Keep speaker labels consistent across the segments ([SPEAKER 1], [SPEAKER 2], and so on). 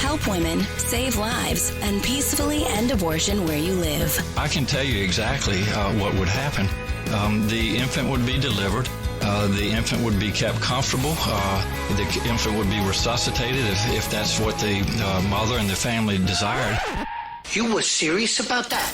[SPEAKER 1] help women, save lives, and peacefully end abortion where you live.
[SPEAKER 2] I can tell you exactly what would happen. The infant would be delivered. The infant would be kept comfortable. The infant would be resuscitated if that's what the mother and the family desired.
[SPEAKER 3] You were serious about that?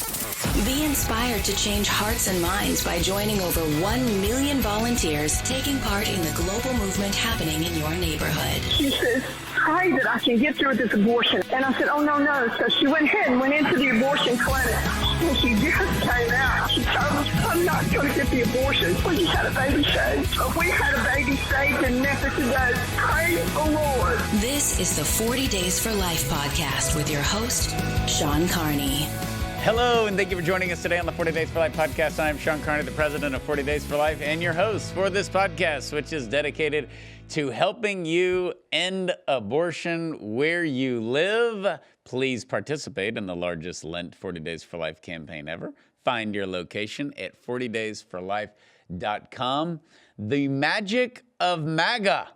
[SPEAKER 1] Be inspired to change hearts and minds by joining over 1 million volunteers taking part in the global movement happening in your neighborhood.
[SPEAKER 4] She says, pray that I can get through this abortion. And I said, oh, no. So she went ahead and went into the abortion clinic. And she just came out. She told us, I'm not going to get the abortion. We just had a baby saved. So we had a baby saved in Memphis today. Praise the Lord.
[SPEAKER 1] This is the 40 Days for Life podcast with your host, Sean Carney.
[SPEAKER 5] Hello, and thank you for joining us today on the 40 Days for Life podcast. I'm Sean Carney, the president of 40 Days for Life, and your host for this podcast, which is dedicated to helping you end abortion where you live. Please participate in the largest Lent 40 Days for Life campaign ever. Find your location at 40daysforlife.com. The magic of MAGA.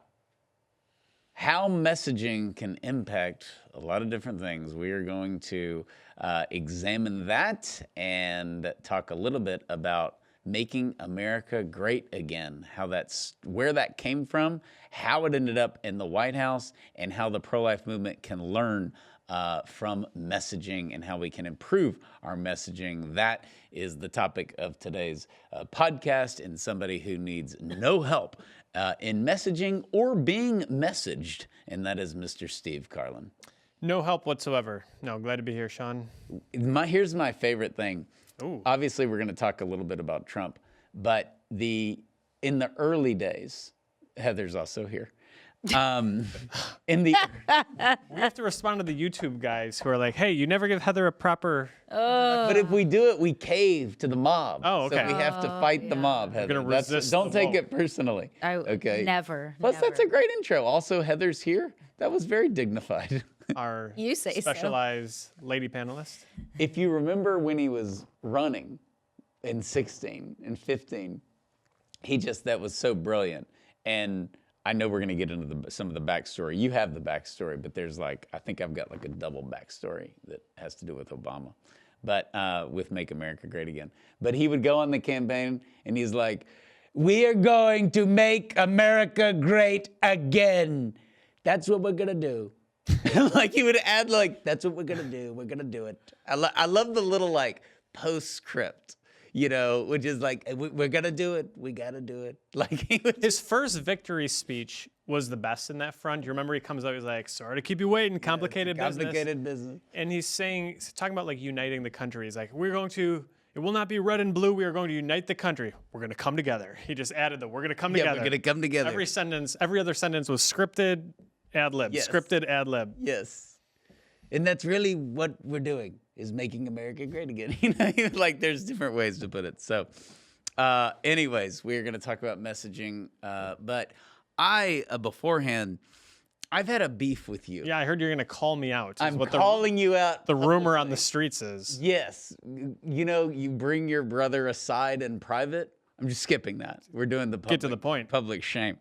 [SPEAKER 5] How messaging can impact a lot of different things. We are going to examine that and talk a little bit about making America great again, where that came from, how it ended up in the White House, and how the pro-life movement can learn from messaging and how we can improve our messaging. That is the topic of today's podcast, and somebody who needs no help in messaging or being messaged, and that is Mr. Steve Carlin.
[SPEAKER 6] No help whatsoever. No, glad to be here, Sean.
[SPEAKER 5] Here's my favorite thing.
[SPEAKER 6] Ooh.
[SPEAKER 5] Obviously, we're going to talk a little bit about Trump, but in the early days, Heather's also here.
[SPEAKER 6] We have to respond to the YouTube guys who are like, hey, you never give Heather a proper...
[SPEAKER 5] But if we do it, we cave to the mob.
[SPEAKER 6] Oh, okay.
[SPEAKER 5] So we have to fight the mob, Heather.
[SPEAKER 6] gonna resist
[SPEAKER 5] Don't
[SPEAKER 6] the
[SPEAKER 5] take
[SPEAKER 6] vote.
[SPEAKER 5] it personally. Okay.
[SPEAKER 7] Never.
[SPEAKER 5] Plus,
[SPEAKER 7] never.
[SPEAKER 5] that's a great intro. Also, Heather's here. That was very dignified.
[SPEAKER 6] Our
[SPEAKER 7] You say so.
[SPEAKER 6] specialized lady panelist.
[SPEAKER 5] If you remember when he was running in 16 and 15, that was so brilliant. And I know we're going to get into some of the backstory. You have the backstory, but I think I've got like a double backstory that has to do with Obama, but with Make America Great Again. But he would go on the campaign and he's like, we are going to make America great again. That's what we're going to do. Like he would add that's what we're going to do. We're going to do it. I love the little postscript. Which is we're going to do it. We got to do it.
[SPEAKER 6] His first victory speech was the best in that front. You remember he comes out, he's like, sorry to keep you waiting, complicated business. And he's talking about uniting the country. He's like, it will not be red and blue. We are going to unite the country. We're going to come together. He just added we're going to come together.
[SPEAKER 5] We're going to come together.
[SPEAKER 6] Every other sentence was scripted, ad lib, scripted, ad lib.
[SPEAKER 5] Yes. And that's really what we're doing, is making America great again. There's different ways to put it. So anyways, we're going to talk about messaging. But beforehand, I've had a beef with you.
[SPEAKER 6] Yeah, I heard you're going to call me out.
[SPEAKER 5] I'm calling you out.
[SPEAKER 6] The rumor on the streets is.
[SPEAKER 5] Yes. You bring your brother aside in private. I'm just skipping that. We're doing the
[SPEAKER 6] Get to the point.
[SPEAKER 5] Public shame.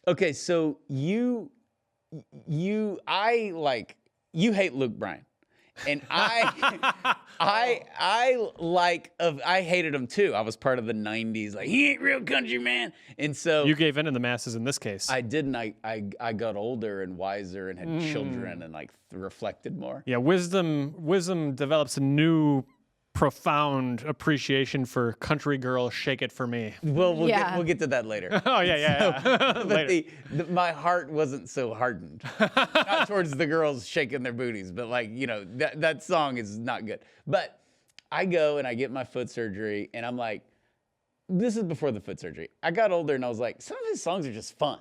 [SPEAKER 5] Okay, so you hate Luke Bryan. And I hated him too. I was part of the 90s, he ain't real country, man. And so
[SPEAKER 6] you gave in to the masses in this case.
[SPEAKER 5] I didn't. I got older and wiser and had children and reflected more.
[SPEAKER 6] Yeah, wisdom develops a new profound appreciation for country girl, Shake It For Me.
[SPEAKER 5] Well, we'll get to that later.
[SPEAKER 6] Oh, yeah.
[SPEAKER 5] But my heart wasn't so hardened. Not towards the girls shaking their booties, but that song is not good. But I go and I get my foot surgery, and I'm like, this is before the foot surgery. I got older, and I was like, some of his songs are just fun.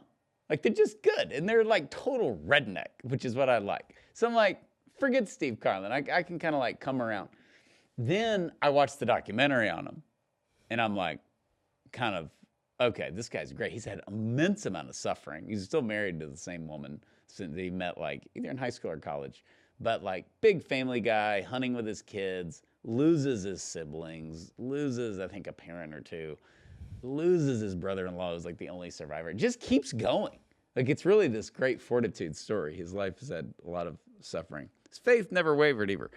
[SPEAKER 5] They're just good, and they're total redneck, which is what I like. So I'm like, forget Steve Carlin. I can kind of come around. Then I watched the documentary on him, and I'm like, okay, this guy's great. He's had an immense amount of suffering. He's still married to the same woman since he met either in high school or college. But big family guy, hunting with his kids, loses his siblings, loses, I think, a parent or two, loses his brother-in-law who's the only survivor. Just keeps going. Like, it's really this great fortitude story. His life has had a lot of suffering. His faith never wavered either.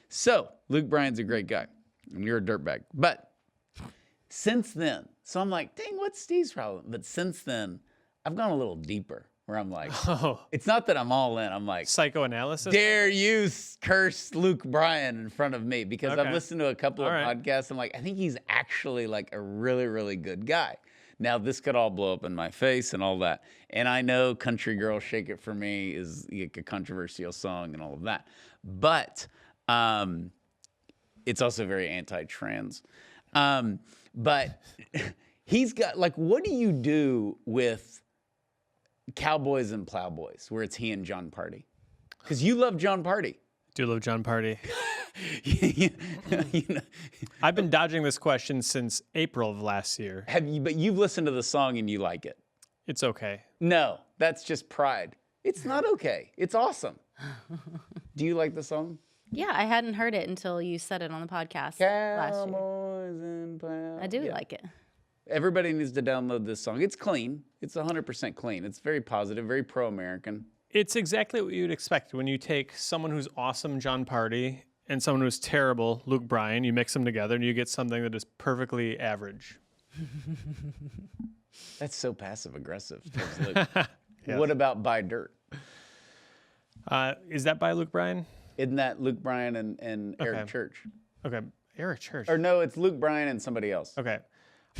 [SPEAKER 5] So, Luke Bryan's a great guy, and you're a dirtbag. But since then, so I'm like, dang, what's Steve's problem? But since then, I've gone a little deeper, where I'm like, it's not that I'm all in. I'm like,
[SPEAKER 6] psychoanalysis?
[SPEAKER 5] Dare you curse Luke Bryan in front of me? Because I've listened to a couple of podcasts. I'm like, I think he's actually like a really, really good guy. Now, this could all blow up in my face and all that. And I know Country Girl Shake It For Me is like a controversial song and all of that. But it's also very anti-trans. But he's got, like, what do you do with Cowboys and Plowboys, where it's he and John Party? Because you love John Party.
[SPEAKER 6] Do love John Party.
[SPEAKER 5] You know.
[SPEAKER 6] I've been dodging this question since April of last year.
[SPEAKER 5] Have you? But you've listened to the song and you like it.
[SPEAKER 6] It's okay.
[SPEAKER 5] No, that's just pride. It's not okay. It's awesome. Do you like the song?
[SPEAKER 7] Yeah, I hadn't heard it until you said it on the podcast last year. I do like it.
[SPEAKER 5] Everybody needs to download this song. It's clean. It's 100% clean. It's very positive, very pro-American.
[SPEAKER 6] It's exactly what you'd expect when you take someone who's awesome, John Party, and someone who's terrible, Luke Bryan. You mix them together and you get something that is perfectly average.
[SPEAKER 5] That's so passive-aggressive towards Luke. Yes. What about Buy Dirt?
[SPEAKER 6] Is that by Luke Bryan?
[SPEAKER 5] Isn't that Luke Bryan and Eric Church?
[SPEAKER 6] Okay, Eric Church.
[SPEAKER 5] Or no, it's Luke Bryan and somebody else.
[SPEAKER 6] Okay.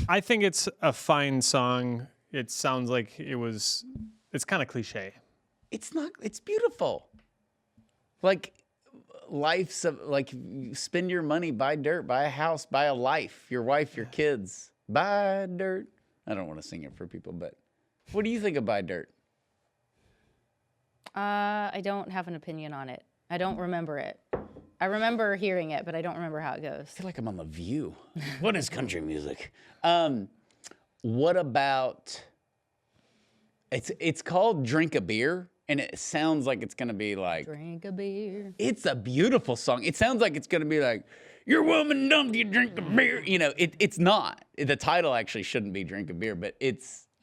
[SPEAKER 6] I think it's a fine song. It sounds like it's kind of cliche.
[SPEAKER 5] It's not, it's beautiful. Like, life's, like, spend your money, buy dirt, buy a house, buy a life, your wife, your kids. Buy dirt. I don't want to sing it for people, but what do you think of Buy Dirt?
[SPEAKER 7] I don't have an opinion on it. I don't remember it. I remember hearing it, but I don't remember how it goes.
[SPEAKER 5] I feel like I'm on The View. What is country music? What about, it's called Drink a Beer, and it sounds like it's going to be like,
[SPEAKER 7] Drink a beer.
[SPEAKER 5] It's a beautiful song. It sounds like it's going to be like, your woman dumped you, drink a beer. You know, it's not. The title actually shouldn't be Drink a Beer, but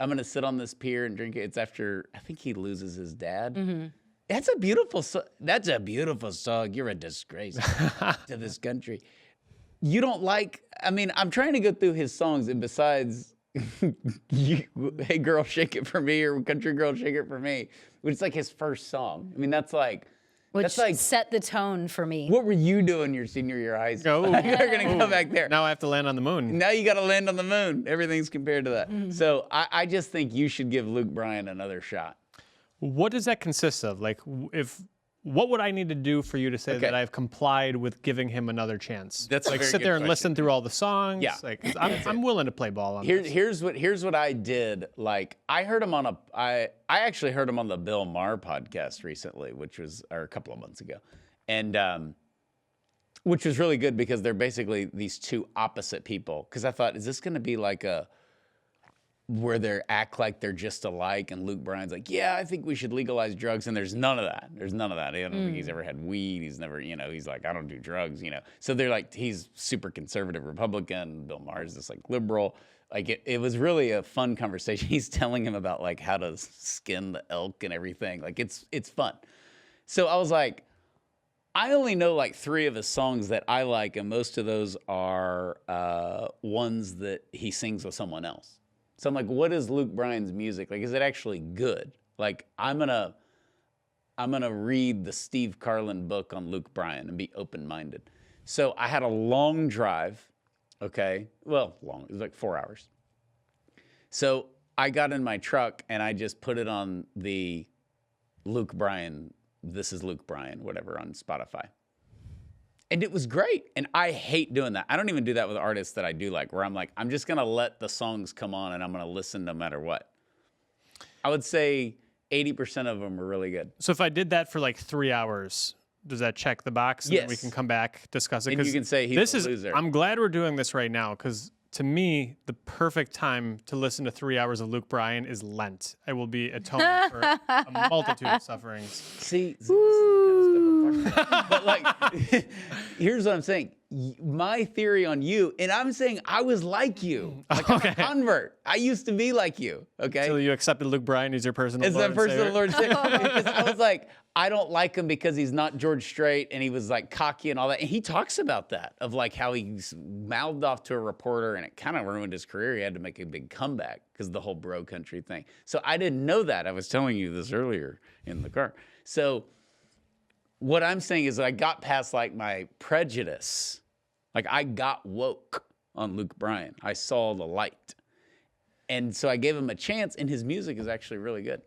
[SPEAKER 5] I'm going to sit on this pier and drink it. It's after, I think he loses his dad. Mm-hmm. That's a beautiful song. You're a disgrace to this country. You don't like, I mean, I'm trying to go through his songs, and besides, Hey Girl, Shake It For Me, or Country Girl, Shake It For Me, which is like his first song. I mean, that's like
[SPEAKER 7] set the tone for me.
[SPEAKER 5] What were you doing your senior year of high school?
[SPEAKER 6] Oh.
[SPEAKER 5] You're going to come back there.
[SPEAKER 6] Now I have to land on the moon.
[SPEAKER 5] Now you got to land on the moon. Everything's compared to that. Mm-hmm. So I just think you should give Luke Bryan another shot.
[SPEAKER 6] What does that consist of? Like, what would I need to do for you to say that I've complied with giving him another chance?
[SPEAKER 5] That's
[SPEAKER 6] like, sit there and listen through all the songs. Yeah, like, I'm willing to play ball on this.
[SPEAKER 5] Here's what I did. Like, I heard him on I actually heard him on the Bill Maher podcast recently, or a couple of months ago, and which was really good because they're basically these two opposite people. Because I thought, is this going to be like where they act like they're just alike, and Luke Bryan's like, yeah, I think we should legalize drugs, and there's none of that. I don't think he's ever had weed. He's never, he's like, I don't do drugs, So they're like, he's super conservative Republican. Bill Maher's this like liberal. Like it was really a fun conversation. He's telling him about like how to skin the elk and everything. Like it's fun. So I was like, I only know like 3 of his songs that I like, and most of those are ones that he sings with someone else. So I'm like, what is Luke Bryan's music? Like, is it actually good? Like, I'm gonna read the Steve Carlin book on Luke Bryan and be open-minded. So I had a long drive, okay? Well, long, it was like 4 hours. So I got in my truck and I just put it on the Luke Bryan, This Is Luke Bryan, whatever, on Spotify. And it was great. And I hate doing that. I don't even do that with artists that I do like, where I'm like, I'm just going to let the songs come on and I'm going to listen no matter what. I would say 80% of them are really good.
[SPEAKER 6] So if I did that for like 3 hours, does that check the box? And
[SPEAKER 5] yes.
[SPEAKER 6] We can come back, discuss it.
[SPEAKER 5] And you can say he's a loser.
[SPEAKER 6] I'm glad we're doing this right now, because to me, the perfect time to listen to 3 hours of Luke Bryan is Lent. I will be atoning for a multitude of sufferings.
[SPEAKER 5] See, this is the kind of stuff I'm talking But like, here's what I'm saying. My theory on you, and I'm saying I was like you, like I'm a convert. I used to be like you, okay?
[SPEAKER 6] So you accepted Luke Bryan as your personal Lord
[SPEAKER 5] As that
[SPEAKER 6] and
[SPEAKER 5] personal
[SPEAKER 6] Savior?
[SPEAKER 5] Lord and Savior. Because I was like, I don't like him because he's not George Strait, and he was like cocky and all that. And he talks about that, of like how he mouthed off to a reporter, and it kind of ruined his career. He had to make a big comeback because of the whole bro country thing. So I didn't know that. I was telling you this earlier in the car. So what I'm saying is that I got past like my prejudice. Like I got woke on Luke Bryan. I saw the light. And so I gave him a chance, and his music is actually really good.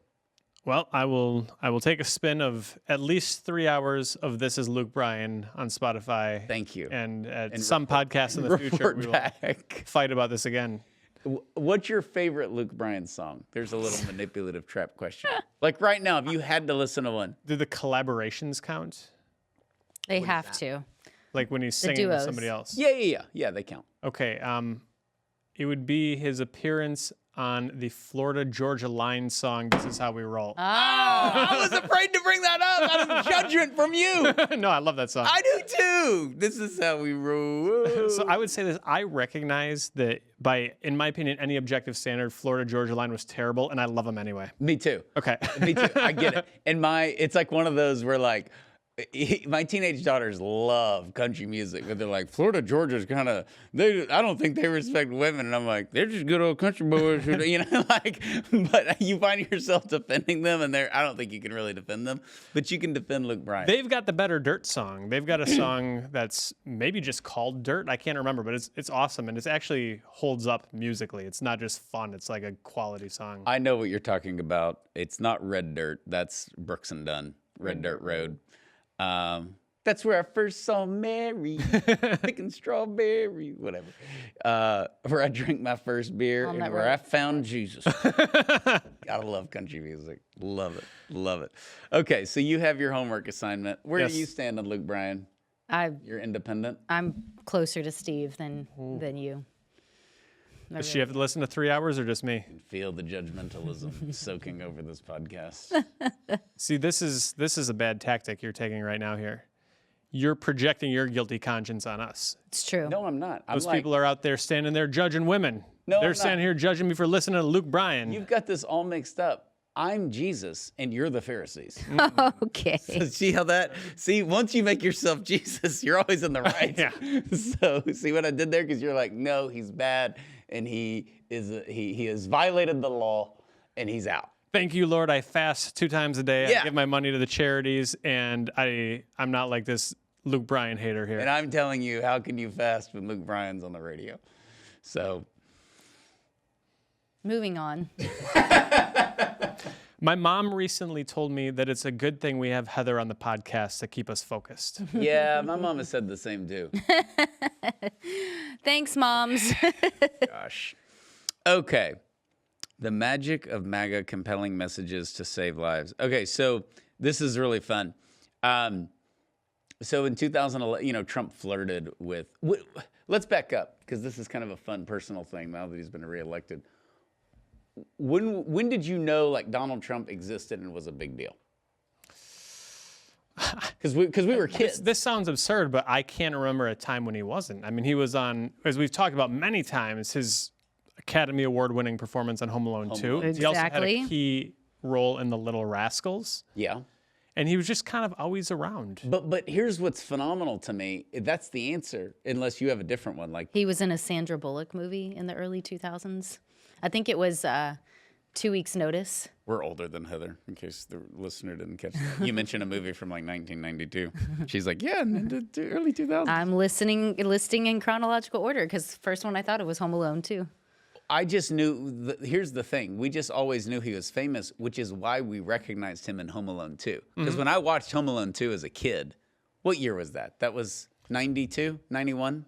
[SPEAKER 6] Well, I will take a spin of at least 3 hours of This Is Luke Bryan on Spotify.
[SPEAKER 5] Thank you.
[SPEAKER 6] And at some podcast in the future, we will fight about this again.
[SPEAKER 5] What's your favorite Luke Bryan song? There's a little manipulative trap question. Like right now, if you had to listen to one.
[SPEAKER 6] Do the collaborations count?
[SPEAKER 7] They have to.
[SPEAKER 6] Like when he's singing with somebody else?
[SPEAKER 5] Yeah, they count.
[SPEAKER 6] Okay, it would be his appearance on the Florida-Georgia line song, This Is How We Roll.
[SPEAKER 5] I was afraid to bring that up out of judgment from you.
[SPEAKER 6] No, I love that song.
[SPEAKER 5] I do too. This is how we roll.
[SPEAKER 6] So I would say this. I recognize that in my opinion, any objective standard, Florida-Georgia line was terrible, and I love them anyway.
[SPEAKER 5] Me too.
[SPEAKER 6] Okay.
[SPEAKER 5] Me too. I get it. And it's like one of those where like, my teenage daughters love country music, but they're like, Florida, Georgia's kind of, I don't think they respect women. And I'm like, they're just good old country boys, but you find yourself defending them, and I don't think you can really defend them, but you can defend Luke Bryan.
[SPEAKER 6] They've got the better Dirt song. They've got a song that's maybe just called Dirt. I can't remember, but it's awesome, and it actually holds up musically. It's not just fun. It's like a quality song.
[SPEAKER 5] I know what you're talking about. It's not Red Dirt. That's Brooks and Dunn, Red Dirt Road. That's where I first saw Mary picking strawberry, whatever. Where I drank my first beer and where I found Jesus. Gotta love country music. Love it. Love it. Okay, so you have your homework assignment. Where do you stand on Luke Bryan? You're independent?
[SPEAKER 7] I'm closer to Steve than you.
[SPEAKER 6] Does she have to listen to 3 hours or just me?
[SPEAKER 5] Feel the judgmentalism soaking over this podcast.
[SPEAKER 6] See, this is a bad tactic you're taking right now here. You're projecting your guilty conscience on us.
[SPEAKER 7] It's true.
[SPEAKER 5] No, I'm not.
[SPEAKER 6] Those people are out there standing there judging women.
[SPEAKER 5] No,
[SPEAKER 6] they're standing here judging me for listening to Luke Bryan.
[SPEAKER 5] You've got this all mixed up. I'm Jesus, and you're the Pharisees.
[SPEAKER 7] Okay.
[SPEAKER 5] So see, once you make yourself Jesus, you're always in the right.
[SPEAKER 6] Yeah.
[SPEAKER 5] So see what I did there? Because you're like, no, he's bad, and he has violated the law, and he's out.
[SPEAKER 6] Thank you, Lord. I fast 2 times a day.
[SPEAKER 5] Yeah.
[SPEAKER 6] I give my money to the charities, and I'm not like this Luke Bryan hater here.
[SPEAKER 5] And I'm telling you, how can you fast when Luke Bryan's on the radio? So.
[SPEAKER 7] Moving on.
[SPEAKER 6] My mom recently told me that it's a good thing we have Heather on the podcast to keep us focused.
[SPEAKER 5] Yeah, my mom has said the same too.
[SPEAKER 7] Thanks, moms.
[SPEAKER 5] Gosh. Okay. The magic of MAGA compelling messages to save lives. Okay, so this is really fun. So in 2011, Trump flirted with. Let's back up, because this is kind of a fun personal thing now that he's been reelected. When did you know like Donald Trump existed and was a big deal? Because we were kids.
[SPEAKER 6] This sounds absurd, but I can't remember a time when he wasn't. I mean, he was on, as we've talked about many times, his Academy Award-winning performance on Home Alone 2.
[SPEAKER 7] Exactly.
[SPEAKER 6] He also had a key role in The Little Rascals.
[SPEAKER 5] Yeah.
[SPEAKER 6] And he was just kind of always around.
[SPEAKER 5] But here's what's phenomenal to me. That's the answer, unless you have a different one. Like
[SPEAKER 7] He was in a Sandra Bullock movie in the early 2000s. I think it was 2 Weeks' Notice.
[SPEAKER 5] We're older than Heather, in case the listener didn't catch that. You mentioned a movie from like 1992. She's like, yeah, in the early 2000s.
[SPEAKER 7] I'm listing in chronological order because first one I thought it was Home Alone 2.
[SPEAKER 5] I just knew, here's the thing. We just always knew he was famous, which is why we recognized him in Home Alone 2. Because when I watched Home Alone 2 as a kid, what year was that? That was 92, 91?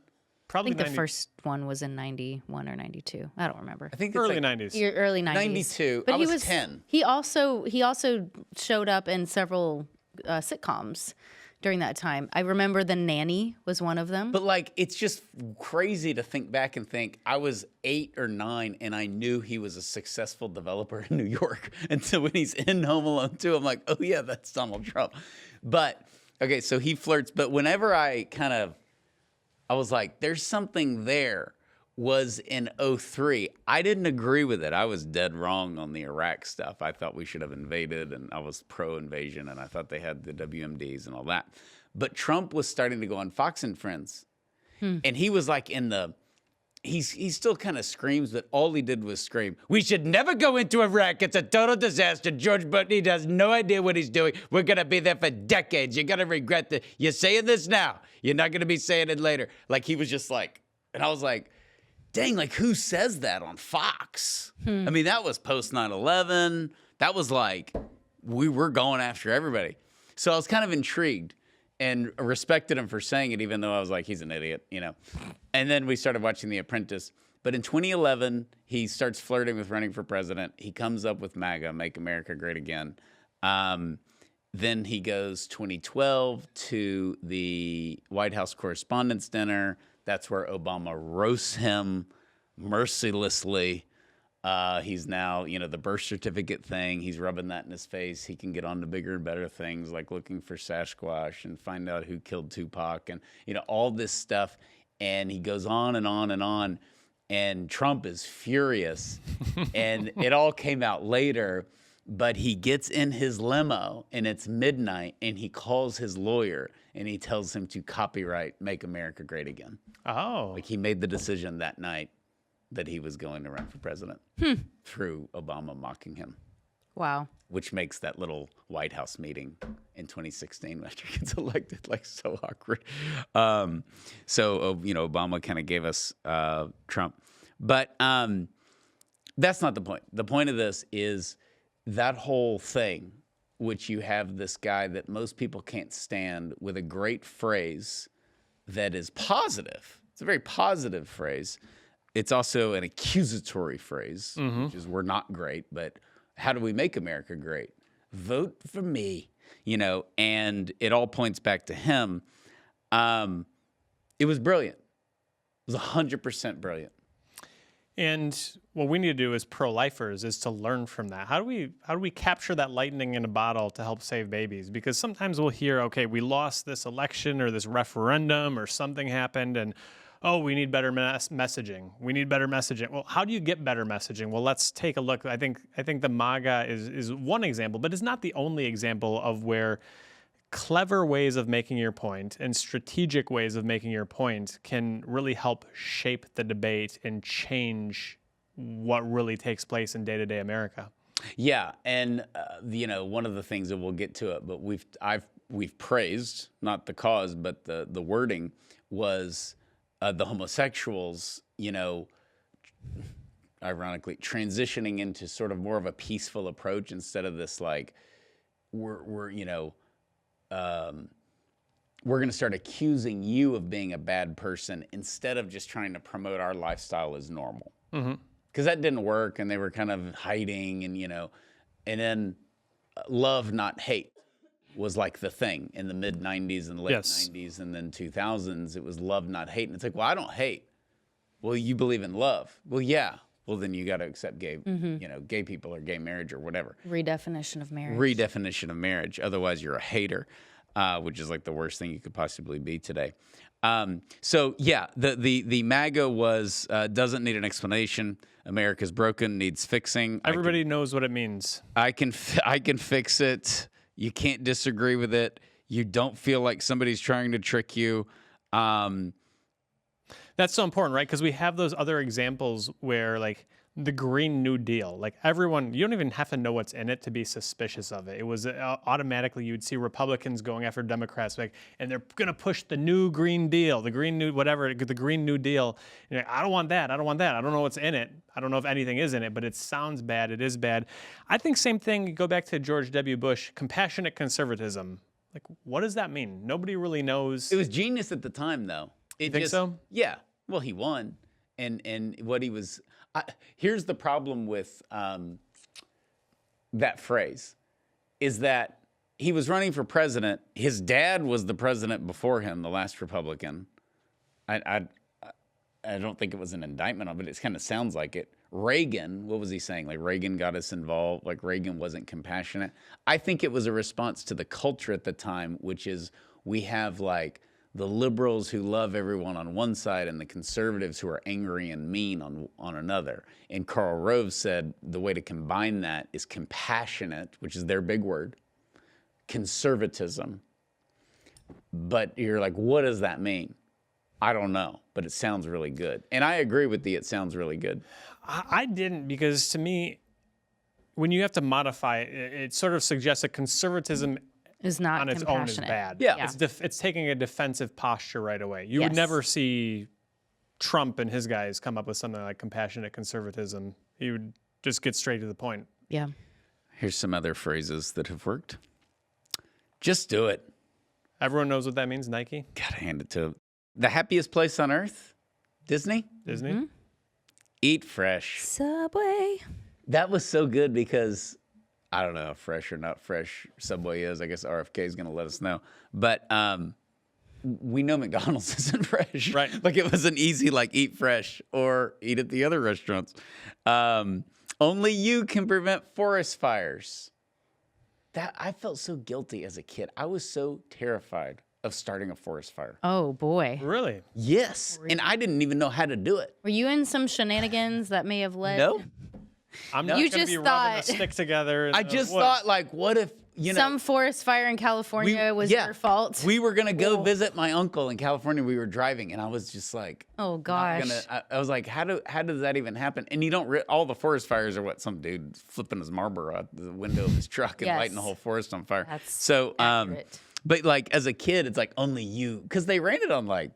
[SPEAKER 6] Probably
[SPEAKER 7] I think the first one was in 91 or 92. I don't remember.
[SPEAKER 5] I think it's
[SPEAKER 6] early
[SPEAKER 5] like
[SPEAKER 6] 90s.
[SPEAKER 7] Early 90s.
[SPEAKER 5] 92.
[SPEAKER 7] But
[SPEAKER 5] I was 10.
[SPEAKER 7] He also showed up in several sitcoms during that time. I remember The Nanny was one of them.
[SPEAKER 5] But like, it's just crazy to think back and think I was 8 or 9 and I knew he was a successful developer in New York. And so when he's in Home Alone 2, I'm like, oh yeah, that's Donald Trump. But Okay, so he flirts, but whenever I was like, there's something there, was in 2003. I didn't agree with it. I was dead wrong on the Iraq stuff. I thought we should have invaded, and I was pro-invasion, and I thought they had the WMDs and all that. But Trump was starting to go on Fox and Friends, and he was like he still kind of screams, but all he did was scream, "We should never go into Iraq. It's a total disaster. George Bush has no idea what he's doing. We're going to be there for decades. You're going to regret that. You're saying this now. You're not going to be saying it later." Like, he was just like, and I was like, dang, like, who says that on Fox? I mean, that was post 9/11. That was like, we were going after everybody. So I was kind of intrigued and respected him for saying it, even though I was like, he's an idiot, you know. And then we started watching The Apprentice. But in 2011, he starts flirting with running for president. He comes up with MAGA, Make America Great Again. Then he goes 2012 to the White House Correspondents' Dinner. That's where Obama roasts him mercilessly. He's now, you know, the birth certificate thing. He's rubbing that in his face. He can get on to bigger and better things like looking for Sasquatch and find out who killed Tupac and, you know, all this stuff. And he goes on and on and on. And Trump is furious. And it all came out later. But he gets in his limo and it's midnight and he calls his lawyer and he tells him to copyright Make America Great Again.
[SPEAKER 6] Oh.
[SPEAKER 5] Like, he made the decision that night that he was going to run for president through Obama mocking him.
[SPEAKER 7] Wow.
[SPEAKER 5] Which makes that little White House meeting in 2016 after he gets elected like so awkward. So, you know, Obama kind of gave us Trump. But that's not the point. The point of this is that whole thing, which you have this guy that most people can't stand with a great phrase that is positive. It's a very positive phrase. It's also an accusatory phrase, which is, we're not great, but how do we make America great? Vote for me, you know, and it all points back to him. It was brilliant. It was 100% brilliant.
[SPEAKER 6] And what we need to do as pro-lifers is to learn from that. How do we capture that lightning in a bottle to help save babies? Because sometimes we'll hear, okay, we lost this election or this referendum or something happened, and oh, we need better messaging. We need better messaging. Well, how do you get better messaging? Well, let's take a look. I think the MAGA is one example, but it's not the only example of where clever ways of making your point and strategic ways of making your point can really help shape the debate and change what really takes place in day-to-day America.
[SPEAKER 5] Yeah, and you know, one of the things that we'll get to it, but we've praised, not the cause, but the wording was the homosexuals, you know, ironically transitioning into sort of more of a peaceful approach instead of this like we're you know. We're going to start accusing you of being a bad person instead of just trying to promote our lifestyle as normal. Because that didn't work, and they were kind of hiding, and, you know, and then love, not hate was like the thing in the mid-'90s and late 90s and then 2000s. It was love, not hate. And it's like, well, I don't hate. Well, you believe in love. Well, yeah. Well, then you got to accept gay, you know, gay people or gay marriage or whatever.
[SPEAKER 7] Redefinition of marriage.
[SPEAKER 5] Redefinition of marriage. Otherwise, you're a hater, which is like the worst thing you could possibly be today. So yeah, the MAGA was doesn't need an explanation. America's broken, needs fixing.
[SPEAKER 6] Everybody knows what it means.
[SPEAKER 5] I can fix it. You can't disagree with it. You don't feel like somebody's trying to trick you.
[SPEAKER 6] That's so important, right? Because we have those other examples where, like, the Green New Deal, like everyone, you don't even have to know what's in it to be suspicious of it. It was automatically, you'd see Republicans going after Democrats, like, and they're going to push the new Green Deal, the Green New, whatever, the Green New Deal. And you're like, I don't want that. I don't want that. I don't know what's in it. I don't know if anything is in it, but it sounds bad. It is bad. I think same thing, go back to George W. Bush, compassionate conservatism. Like, what does that mean? Nobody really knows.
[SPEAKER 5] It was genius at the time, though.
[SPEAKER 6] You think so?
[SPEAKER 5] Yeah. Well, he won. And what he was... here's the problem with that phrase, is that he was running for president. His dad was the president before him, the last Republican. I don't think it was an indictment of it. It kind of sounds like it. Reagan, what was he saying? Like, Reagan got us involved. Like, Reagan wasn't compassionate. I think it was a response to the culture at the time, which is we have like the liberals who love everyone on one side and the conservatives who are angry and mean on another. And Karl Rove said the way to combine that is compassionate, which is their big word, conservatism. But you're like, what does that mean? I don't know, but it sounds really good. And I agree with it sounds really good.
[SPEAKER 6] I didn't, because to me, when you have to modify it, it sort of suggests that conservatism
[SPEAKER 7] is not
[SPEAKER 6] on its own is bad.
[SPEAKER 5] Yeah.
[SPEAKER 6] It's taking a defensive posture right away. You would never see Trump and his guys come up with something like compassionate conservatism. He would just get straight to the point.
[SPEAKER 7] Yeah.
[SPEAKER 5] Here's some other phrases that have worked. Just do it.
[SPEAKER 6] Everyone knows what that means, Nike?
[SPEAKER 5] Gotta hand it to them. The happiest place on earth? Disney?
[SPEAKER 6] Disney?
[SPEAKER 7] Mm-hmm.
[SPEAKER 5] Eat fresh.
[SPEAKER 7] Subway.
[SPEAKER 5] That was so good because I don't know if fresh or not fresh Subway is. I guess RFK is going to let us know. But we know McDonald's isn't fresh.
[SPEAKER 6] Right.
[SPEAKER 5] Like it was an easy like eat fresh or eat at the other restaurants. Only you can prevent forest fires. That I felt so guilty as a kid. I was so terrified of starting a forest fire.
[SPEAKER 7] Oh, boy.
[SPEAKER 6] Really?
[SPEAKER 5] Yes. And I didn't even know how to do it.
[SPEAKER 7] Were you in some shenanigans that may have led?
[SPEAKER 5] No.
[SPEAKER 6] I'm not
[SPEAKER 7] You
[SPEAKER 6] going to
[SPEAKER 7] just
[SPEAKER 6] be rubbing a
[SPEAKER 7] thought-
[SPEAKER 6] stick together.
[SPEAKER 5] I just thought, like, what if, you know.
[SPEAKER 7] Some forest fire in California was your fault?
[SPEAKER 5] We were going to go visit my uncle in California. We were driving, and I was just like,
[SPEAKER 7] Oh, gosh.
[SPEAKER 5] I was like, how does that even happen? And you don't, all the forest fires are what? Some dude flipping his Marlboro out the window of his truck and
[SPEAKER 7] Yes.
[SPEAKER 5] lighting the whole forest on fire.
[SPEAKER 7] That's
[SPEAKER 5] so,
[SPEAKER 7] accurate.
[SPEAKER 5] but like as a kid, it's like only you, because they ran it on like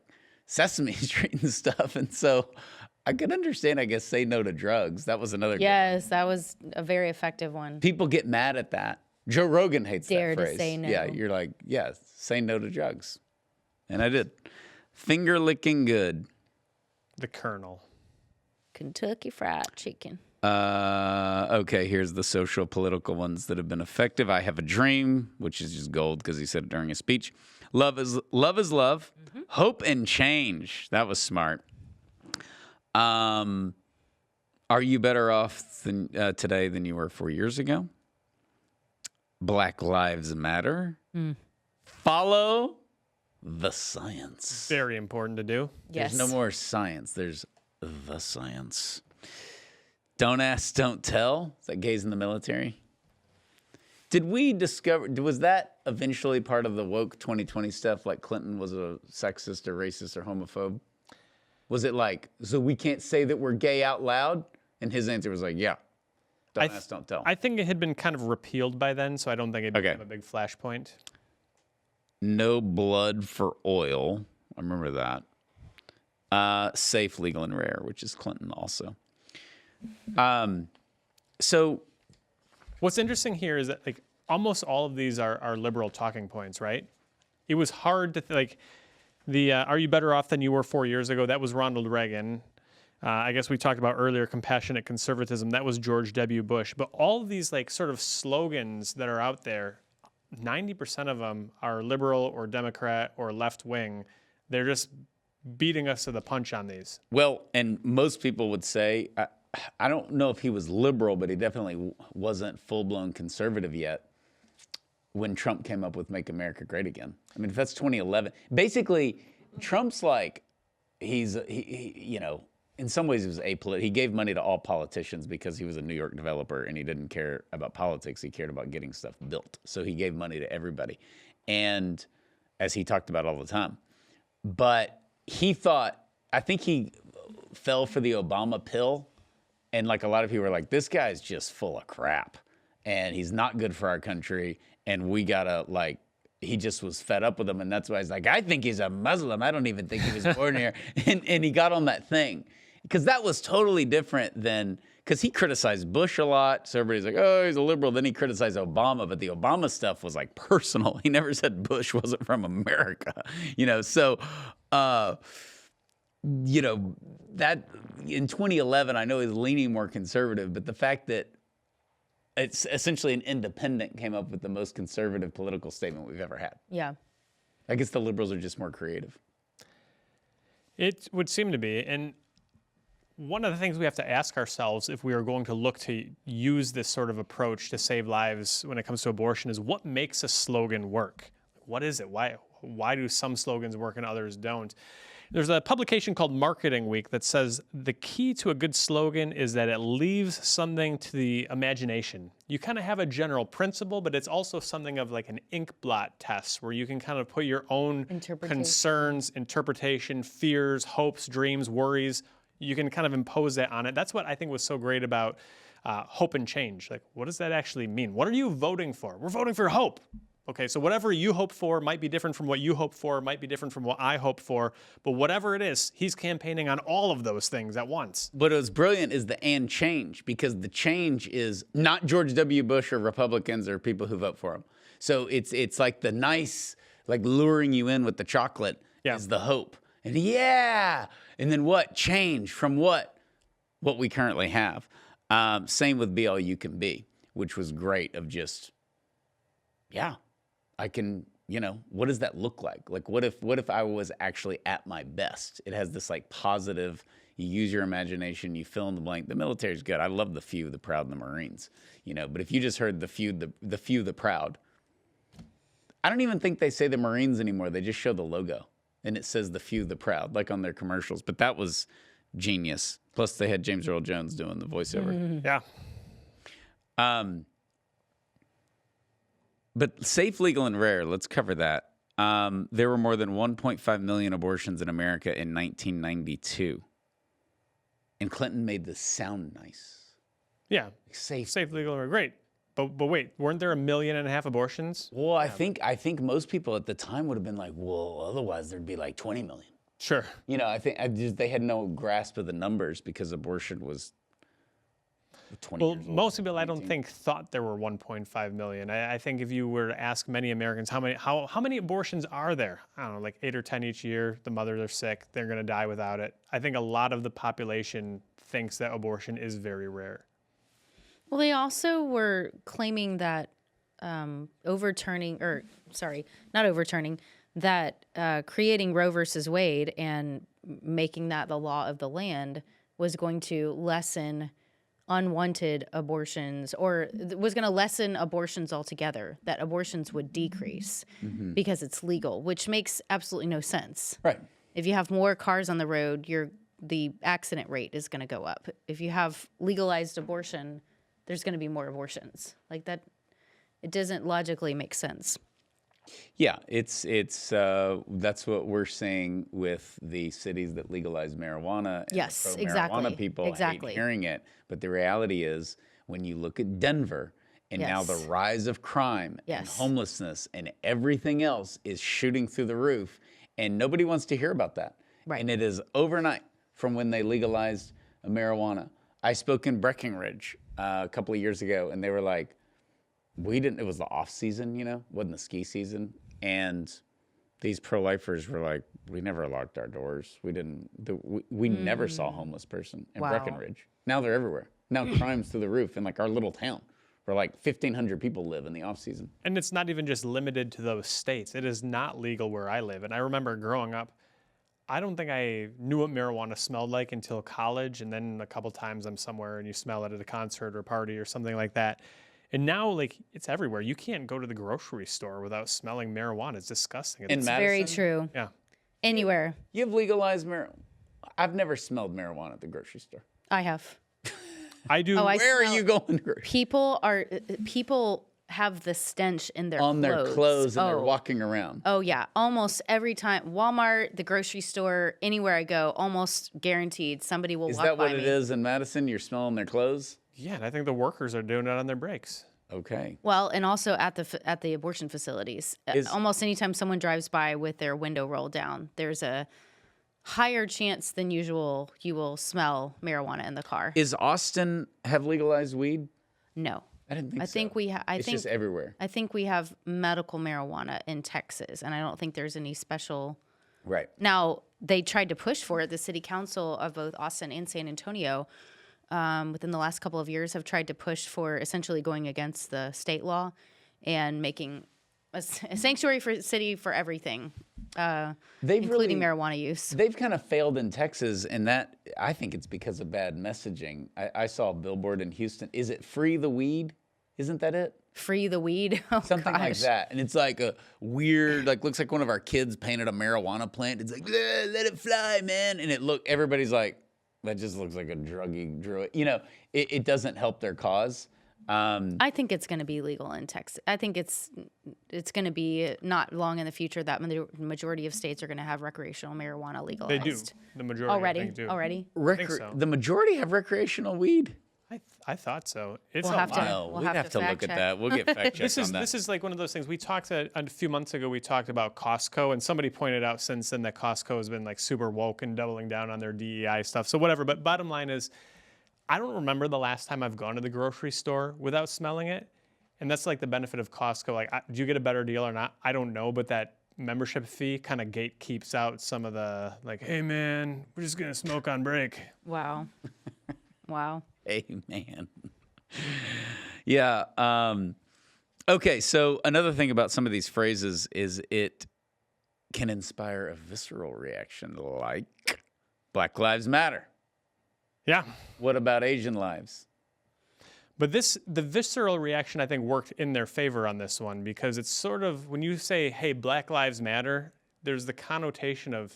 [SPEAKER 5] Sesame Street and stuff. And so I could understand, I guess, say no to drugs. That was another.
[SPEAKER 7] Yes, that was a very effective one.
[SPEAKER 5] People get mad at that. Joe Rogan hates
[SPEAKER 7] Dare
[SPEAKER 5] that
[SPEAKER 7] to
[SPEAKER 5] phrase.
[SPEAKER 7] say no.
[SPEAKER 5] Yeah, you're like, yeah, say no to drugs. And I did. Finger licking good.
[SPEAKER 6] The Colonel.
[SPEAKER 7] Kentucky Fried Chicken.
[SPEAKER 5] Okay, here's the social political ones that have been effective. I have a dream, which is just gold because he said it during his speech. Love is love. Mm-hmm. Hope and change. That was smart. Are you better off today than you were 4 years ago? Black Lives Matter. Follow the science.
[SPEAKER 6] Very important to do.
[SPEAKER 7] Yes.
[SPEAKER 5] There's no more science. There's the science. Don't ask, don't tell. Is that gays in the military? Did we discover, was that eventually part of the woke 2020 stuff? Like Clinton was a sexist or racist or homophobe? Was it like, so we can't say that we're gay out loud? And his answer was like, yeah. Don't ask, don't tell.
[SPEAKER 6] I think it had been kind of repealed by then, so I don't think it became a big flashpoint.
[SPEAKER 5] No blood for oil. I remember that. Safe, legal, and rare, which is Clinton also. So
[SPEAKER 6] what's interesting here is that like almost all of these are liberal talking points, right? It was hard to like the "Are you better off than you were 4 years ago?" That was Ronald Reagan. I guess we talked about earlier compassionate conservatism. That was George W. Bush. But all of these like sort of slogans that are out there, 90% of them are liberal or Democrat or left wing. They're just beating us to the punch on these.
[SPEAKER 5] Well, and most people would say, I don't know if he was liberal, but he definitely wasn't full-blown conservative yet when Trump came up with Make America Great Again. I mean, if that's 2011. Basically, Trump's like, he you know, in some ways he was apolitical. He gave money to all politicians because he was a New York developer and he didn't care about politics. He cared about getting stuff built. So he gave money to everybody. And as he talked about all the time. But he thought, I think he fell for the Obama pill. And like a lot of people were like, this guy's just full of crap and he's not good for our country. And we gotta like, he just was fed up with him. And that's why he's like, I think he's a Muslim. I don't even think he was born here. And he got on that thing because that was totally different than, because he criticized Bush a lot. So everybody's like, oh, he's a liberal. Then he criticized Obama. But the Obama stuff was like personal. He never said Bush wasn't from America, you know? So, you know, that in 2011, I know he's leaning more conservative, but the fact that it's essentially an independent came up with the most conservative political statement we've ever had.
[SPEAKER 7] Yeah.
[SPEAKER 5] I guess the liberals are just more creative.
[SPEAKER 6] It would seem to be. And one of the things we have to ask ourselves if we are going to look to use this sort of approach to save lives when it comes to abortion is what makes a slogan work? What is it? Why why do some slogans work and others don't? There's a publication called Marketing Week that says the key to a good slogan is that it leaves something to the imagination. You kind of have a general principle, but it's also something of like an ink blot test where you can kind of put your own concerns, interpretation, fears, hopes, dreams, worries. You can kind of impose that on it. That's what I think was so great about hope and change. Like, what does that actually mean? What are you voting for? We're voting for hope. Okay, so whatever you hope for might be different from what you hope for, might be different from what I hope for, but whatever it is, he's campaigning on all of those things at once.
[SPEAKER 5] What was brilliant is the and change, because the change is not George W. Bush or Republicans or people who vote for him. So it's like the nice, like luring you in with the chocolate is the hope. And and then what? Change from what? What we currently have. Same with Be All You Can Be, which was great of just, I can, what does that look like? Like, what if I was actually at my best? It has this like positive, you use your imagination, you fill in the blank. The military's good. I love the few, the proud, and the Marines, but if you just heard the few, the proud, I don't even think they say the Marines anymore. They just show the logo and it says the few, the proud, like on their commercials. But that was genius. Plus they had James Earl Jones doing the voiceover.
[SPEAKER 6] Yeah.
[SPEAKER 5] But safe, legal, and rare, let's cover that. There were more than 1.5 million abortions in America in 1992. And Clinton made this sound nice.
[SPEAKER 6] Yeah.
[SPEAKER 5] Safe,
[SPEAKER 6] legal, and rare. Great. But wait, weren't there 1.5 million abortions?
[SPEAKER 5] Well, I think most people at the time would have been like, well, otherwise there'd be like 20 million.
[SPEAKER 6] Sure.
[SPEAKER 5] I think they had no grasp of the numbers because abortion was 20 years old.
[SPEAKER 6] Most people, I don't think, thought there were 1.5 million. I think if you were to ask many Americans how many abortions are there, I don't know, like 8 or 10 each year. The mothers are sick; they're going to die without it. I think a lot of the population thinks that abortion is very rare.
[SPEAKER 7] Well, they also were claiming that creating Roe versus Wade and making that the law of the land was going to lessen unwanted abortions, or was going to lessen abortions altogether, that abortions would decrease because it's legal, which makes absolutely no sense.
[SPEAKER 5] Right.
[SPEAKER 7] If you have more cars on the road, the accident rate is going to go up. If you have legalized abortion, there's going to be more abortions. Like that, it doesn't logically make sense.
[SPEAKER 5] Yeah, it's that's what we're seeing with the cities that legalize marijuana. And
[SPEAKER 7] yes,
[SPEAKER 5] the
[SPEAKER 7] exactly.
[SPEAKER 5] Marijuana people hate hearing it, but the reality is, when you look at Denver and now the rise of crime and homelessness and everything else is shooting through the roof, and nobody wants to hear about that.
[SPEAKER 7] Right.
[SPEAKER 5] And it is overnight from when they legalized marijuana. I spoke in Breckenridge a couple of years ago, and they were like, it was the off season, wasn't the ski season. And these pro-lifers were like, we never locked our doors. We never saw a homeless person in Breckenridge. Now they're everywhere. Now crime's through the roof in like our little town where like 1,500 people live in the off season.
[SPEAKER 6] And it's not even just limited to those states. It is not legal where I live. And I remember growing up, I don't think I knew what marijuana smelled like until college. And then a couple times I'm somewhere and you smell it at a concert or a party or something like that. And now, like, it's everywhere. You can't go to the grocery store without smelling marijuana. It's disgusting.
[SPEAKER 7] It's very true.
[SPEAKER 6] Yeah.
[SPEAKER 7] Anywhere.
[SPEAKER 5] You've legalized marijuana. I've never smelled marijuana at the grocery store.
[SPEAKER 7] I have.
[SPEAKER 6] I do.
[SPEAKER 5] Where are you going?
[SPEAKER 7] People have the stench in their
[SPEAKER 5] on their clothes and they're walking around.
[SPEAKER 7] Oh yeah, almost every time. Walmart, the grocery store, anywhere I go, almost guaranteed somebody will walk by me.
[SPEAKER 5] Is that what it is in Madison? You're smelling their clothes?
[SPEAKER 6] Yeah, and I think the workers are doing it on their breaks.
[SPEAKER 5] Okay.
[SPEAKER 7] Well, and also at the abortion facilities. Almost anytime someone drives by with their window rolled down, there's a higher chance than usual you will smell marijuana in the car.
[SPEAKER 5] Is Austin have legalized weed?
[SPEAKER 7] No.
[SPEAKER 5] I didn't think so.
[SPEAKER 7] I think we
[SPEAKER 5] it's just everywhere.
[SPEAKER 7] I think we have medical marijuana in Texas, and I don't think there's any special.
[SPEAKER 5] Right.
[SPEAKER 7] Now, they tried to push for it. The city council of both Austin and San Antonio within the last couple of years have tried to push for essentially going against the state law and making a sanctuary for city for everything, including marijuana use.
[SPEAKER 5] They've kind of failed in Texas, and that I think it's because of bad messaging. I saw a billboard in Houston. Is it free the weed? Isn't that it?
[SPEAKER 7] Free the weed. Oh,
[SPEAKER 5] Something like
[SPEAKER 7] gosh.
[SPEAKER 5] that. And it's like a weird, like looks like one of our kids painted a marijuana plant. It's like, let it fly, man. And everybody's like, that just looks like a druggy druid. You know, it doesn't help their cause.
[SPEAKER 7] I think it's going to be legal in Texas. I think it's going to be not long in the future that the majority of states are going to have recreational marijuana legalized.
[SPEAKER 6] They do. The majority
[SPEAKER 7] Already?
[SPEAKER 6] I think, do.
[SPEAKER 7] Already?
[SPEAKER 6] I think so.
[SPEAKER 5] The majority have recreational weed.
[SPEAKER 6] I thought so. It's
[SPEAKER 7] We'll
[SPEAKER 6] a
[SPEAKER 7] have to-
[SPEAKER 6] lot.
[SPEAKER 5] No,
[SPEAKER 7] We'll
[SPEAKER 5] we'd
[SPEAKER 7] have
[SPEAKER 5] have
[SPEAKER 7] to
[SPEAKER 5] to look
[SPEAKER 7] fact
[SPEAKER 5] at
[SPEAKER 7] check.
[SPEAKER 5] that. We'll get fact checked on that.
[SPEAKER 6] This is like one of those things. We talked a few months ago. We talked about Costco, and somebody pointed out since then that Costco has been like super woke and doubling down on their DEI stuff. So whatever. But bottom line is, I don't remember the last time I've gone to the grocery store without smelling it, and that's like the benefit of Costco. Like, do you get a better deal or not? I don't know, but that membership fee kind of gatekeeps out some of the like, hey man, we're just gonna smoke on break.
[SPEAKER 7] Wow. Wow.
[SPEAKER 5] Amen. Yeah. Okay. So another thing about some of these phrases is it can inspire a visceral reaction, like Black Lives Matter.
[SPEAKER 6] Yeah.
[SPEAKER 5] What about Asian lives?
[SPEAKER 6] But the visceral reaction, I think, worked in their favor on this one because it's sort of, when you say, hey, Black Lives Matter, there's the connotation of,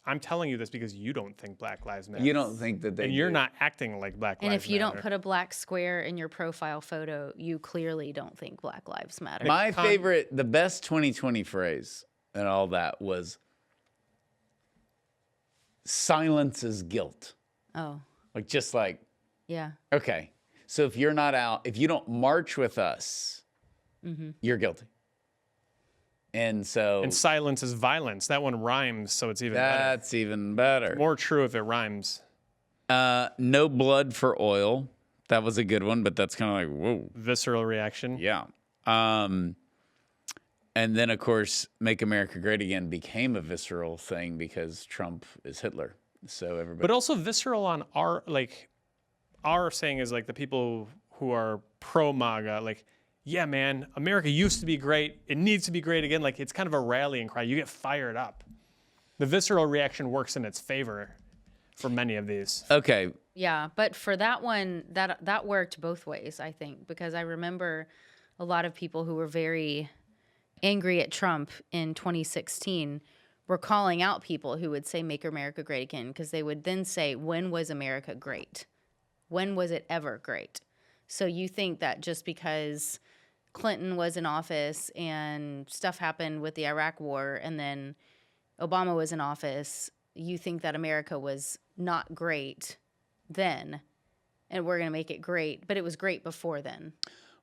[SPEAKER 6] I'm telling you this because you don't think Black Lives Matter.
[SPEAKER 5] You don't think that they
[SPEAKER 6] And you're
[SPEAKER 5] do.
[SPEAKER 6] not acting like Black
[SPEAKER 7] And
[SPEAKER 6] Lives
[SPEAKER 7] if you
[SPEAKER 6] Matter.
[SPEAKER 7] don't put a black square in your profile photo, you clearly don't think Black Lives Matter.
[SPEAKER 5] My favorite, the best 2020 phrase and all that was silence is guilt.
[SPEAKER 7] Oh,
[SPEAKER 5] Like, just like,
[SPEAKER 7] yeah.
[SPEAKER 5] okay. So if you're not out, if you don't march with us, you're guilty. And so
[SPEAKER 6] And silence is violence. That one rhymes, so it's even better.
[SPEAKER 5] that's even better.
[SPEAKER 6] More true if it rhymes.
[SPEAKER 5] No blood for oil. That was a good one, but that's kind of like, whoa.
[SPEAKER 6] Visceral reaction.
[SPEAKER 5] Yeah. And then, of course, Make America Great Again became a visceral thing because Trump is Hitler. So everybody.
[SPEAKER 6] But also visceral on our saying is like the people who are pro MAGA, like, yeah, man, America used to be great. It needs to be great again. Like, it's kind of a rallying cry. You get fired up. The visceral reaction works in its favor for many of these.
[SPEAKER 5] Okay.
[SPEAKER 7] Yeah, but for that one, that worked both ways, I think, because I remember a lot of people who were very angry at Trump in 2016 were calling out people who would say, make America great again, because they would then say, when was America great? When was it ever great? So you think that just because Clinton was in office and stuff happened with the Iraq War and then Obama was in office, you think that America was not great then and we're going to make it great, but it was great before then.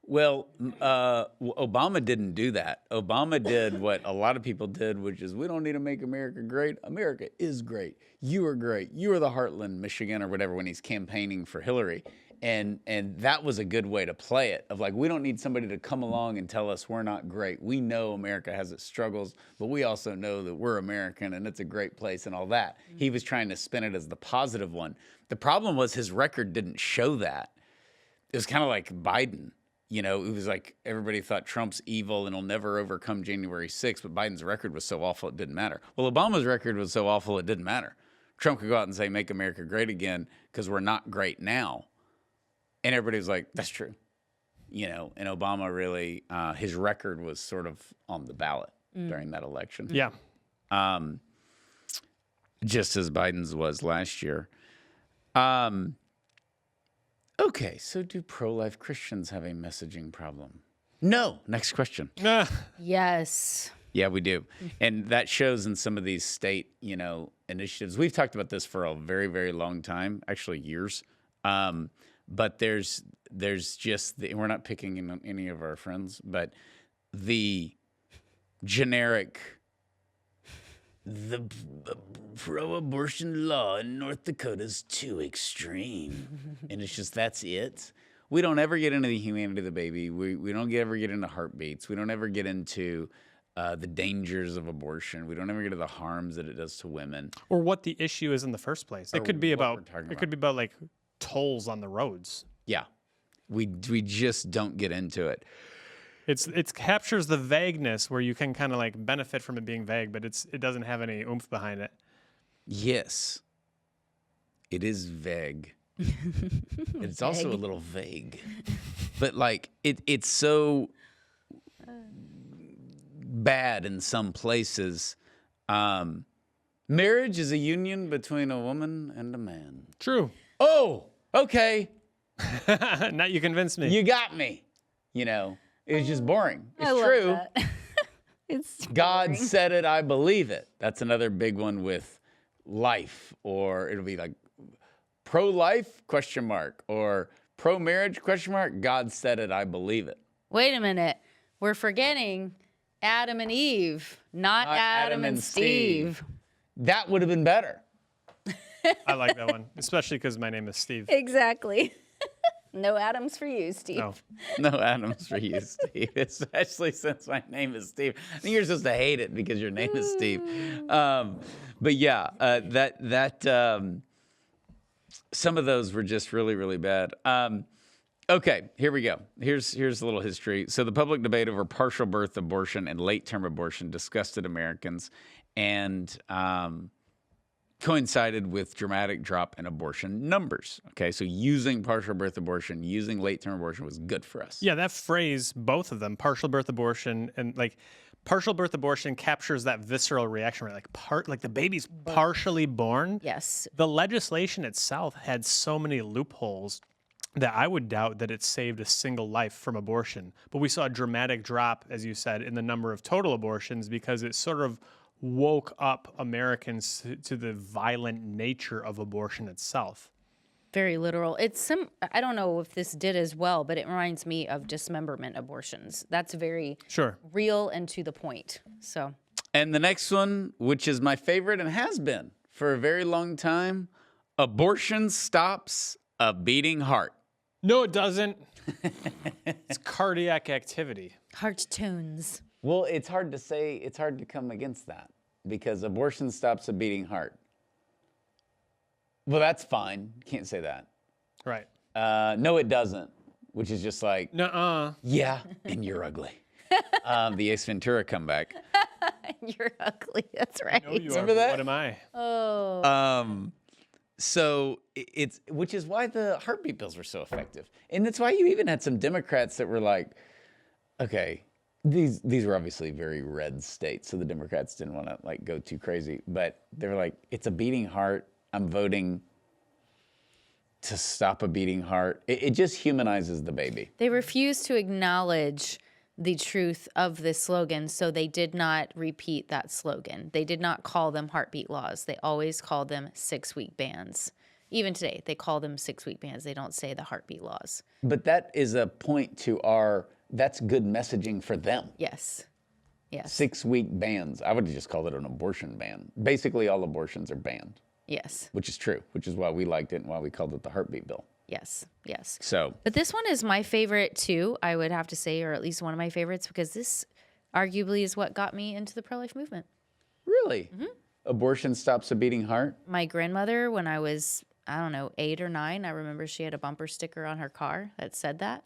[SPEAKER 5] Well, Obama didn't do that. Obama did what a lot of people did, which is we don't need to make America great. America is great. You are great. You are the Heartland, Michigan, or whatever when he's campaigning for Hillary. And that was a good way to play it, of like, we don't need somebody to come along and tell us we're not great. We know America has its struggles, but we also know that we're American and it's a great place and all that. He was trying to spin it as the positive one. The problem was his record didn't show that. It was kind of like Biden. You know, it was like everybody thought Trump's evil and he'll never overcome January 6th, but Biden's record was so awful it didn't matter. Well, Obama's record was so awful it didn't matter. Trump could go out and say, make America great again, because we're not great now. And everybody was like, that's true. You know, and Obama really, his record was sort of on the ballot during that election.
[SPEAKER 6] Yeah.
[SPEAKER 5] Just as Biden's was last year. Okay, so do pro-life Christians have a messaging problem? No. Next question.
[SPEAKER 7] Yes.
[SPEAKER 5] Yeah, we do. And that shows in some of these state, initiatives. We've talked about this for a very, very long time, actually years. But there's just, we're not picking on any of our friends, but the generic, the pro-abortion law in North Dakota is too extreme. And it's just, that's it. We don't ever get into the humanity of the baby. We don't ever get into heartbeats. We don't ever get into the dangers of abortion. We don't ever get to the harms that it does to women.
[SPEAKER 6] Or what the issue is in the first place. It could be about,
[SPEAKER 5] about.
[SPEAKER 6] could be about like tolls on the roads.
[SPEAKER 5] Yeah. We just don't get into it.
[SPEAKER 6] It captures the vagueness where you can kind of like benefit from it being vague, but it doesn't have any oomph behind it.
[SPEAKER 5] Yes. It is vague. It's also a little vague. but like it's so bad in some places. Marriage is a union between a woman and a man.
[SPEAKER 6] True.
[SPEAKER 5] Oh, okay.
[SPEAKER 6] Now you convinced me.
[SPEAKER 5] You got me. You know, it was just boring. It's
[SPEAKER 7] I love
[SPEAKER 5] true.
[SPEAKER 7] that. It's
[SPEAKER 5] God
[SPEAKER 7] boring.
[SPEAKER 5] said it, I believe it. That's another big one with life, or it'll be like pro-life ? Or pro-marriage ? God said it, I believe it.
[SPEAKER 7] Wait a minute. We're forgetting Adam and Eve, not Adam and Steve.
[SPEAKER 5] That would have been better.
[SPEAKER 6] I like that one, especially because my name is Steve.
[SPEAKER 7] Exactly. No Adams for you, Steve.
[SPEAKER 6] No.
[SPEAKER 5] No Adams for you, Steve. Especially since my name is Steve. I think you're supposed to hate it because your name is Steve. But yeah, some of those were just really, really bad. Okay, here we go. Here's a little history. So the public debate over partial birth abortion and late-term abortion disgusted Americans and coincided with dramatic drop in abortion numbers. Okay, so using partial birth abortion, using late-term abortion was good for us.
[SPEAKER 6] Yeah, that phrase, both of them, partial birth abortion and like partial birth abortion captures that visceral reaction, right? Like the baby's partially born.
[SPEAKER 7] Yes.
[SPEAKER 6] The legislation itself had so many loopholes that I would doubt that it saved a single life from abortion. But we saw a dramatic drop, as you said, in the number of total abortions because it sort of woke up Americans to the violent nature of abortion itself.
[SPEAKER 7] Very literal. I don't know if this did as well, but it reminds me of dismemberment abortions. That's very real and to the point. So.
[SPEAKER 5] And the next one, which is my favorite and has been for a very long time, abortion stops a beating heart.
[SPEAKER 6] No, it doesn't. It's cardiac activity.
[SPEAKER 7] Heart tones.
[SPEAKER 5] Well, it's hard to say, it's hard to come against that because abortion stops a beating heart. Well, that's fine. Can't say that.
[SPEAKER 6] Right.
[SPEAKER 5] No, it doesn't, which is just like,
[SPEAKER 6] nuh-uh.
[SPEAKER 5] Yeah, and you're ugly. The Ace Ventura comeback.
[SPEAKER 7] You're ugly. That's right.
[SPEAKER 6] No, you
[SPEAKER 5] Remember
[SPEAKER 6] are.
[SPEAKER 5] that?
[SPEAKER 6] What am I?
[SPEAKER 7] Oh.
[SPEAKER 5] So which is why the heartbeat bills were so effective. And that's why you even had some Democrats that were like, okay, these were obviously very red states, so the Democrats didn't want to like go too crazy, but they were like, it's a beating heart. I'm voting to stop a beating heart. It just humanizes the baby.
[SPEAKER 7] They refused to acknowledge the truth of this slogan, so they did not repeat that slogan. They did not call them heartbeat laws. They always called them 6-week bans. Even today, they call them 6-week bans. They don't say the heartbeat laws.
[SPEAKER 5] But that is a point to that's good messaging for them.
[SPEAKER 7] Yes. Yes.
[SPEAKER 5] 6-week bans. I would have just called it an abortion ban. Basically, all abortions are banned.
[SPEAKER 7] Yes.
[SPEAKER 5] Which is true, which is why we liked it and why we called it the heartbeat bill.
[SPEAKER 7] Yes. Yes.
[SPEAKER 5] So.
[SPEAKER 7] But this one is my favorite too, I would have to say, or at least one of my favorites, because this arguably is what got me into the pro-life movement.
[SPEAKER 5] Really? Mm-hmm. Abortion stops a beating heart?
[SPEAKER 7] My grandmother, when I was, 8 or 9, I remember she had a bumper sticker on her car that said that.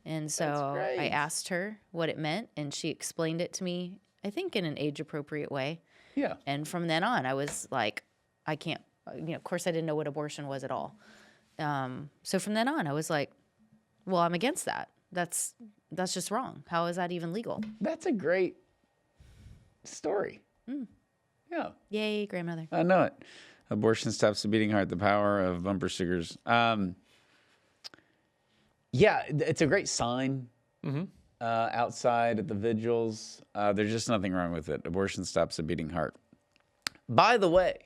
[SPEAKER 7] And so I asked her what it meant, and she explained it to me, I think in an age-appropriate way.
[SPEAKER 5] Yeah.
[SPEAKER 7] And from then on, I was like, I can't, of course I didn't know what abortion was at all. So from then on, I was like, well, I'm against that. That's just wrong. How is that even legal?
[SPEAKER 5] That's a great story. Mm. Yeah.
[SPEAKER 7] Yay, grandmother.
[SPEAKER 5] I know it. Abortion stops the beating heart, the power of bumper stickers. Yeah, it's a great sign outside at the vigils. There's just nothing wrong with it. Abortion stops a beating heart. By the way,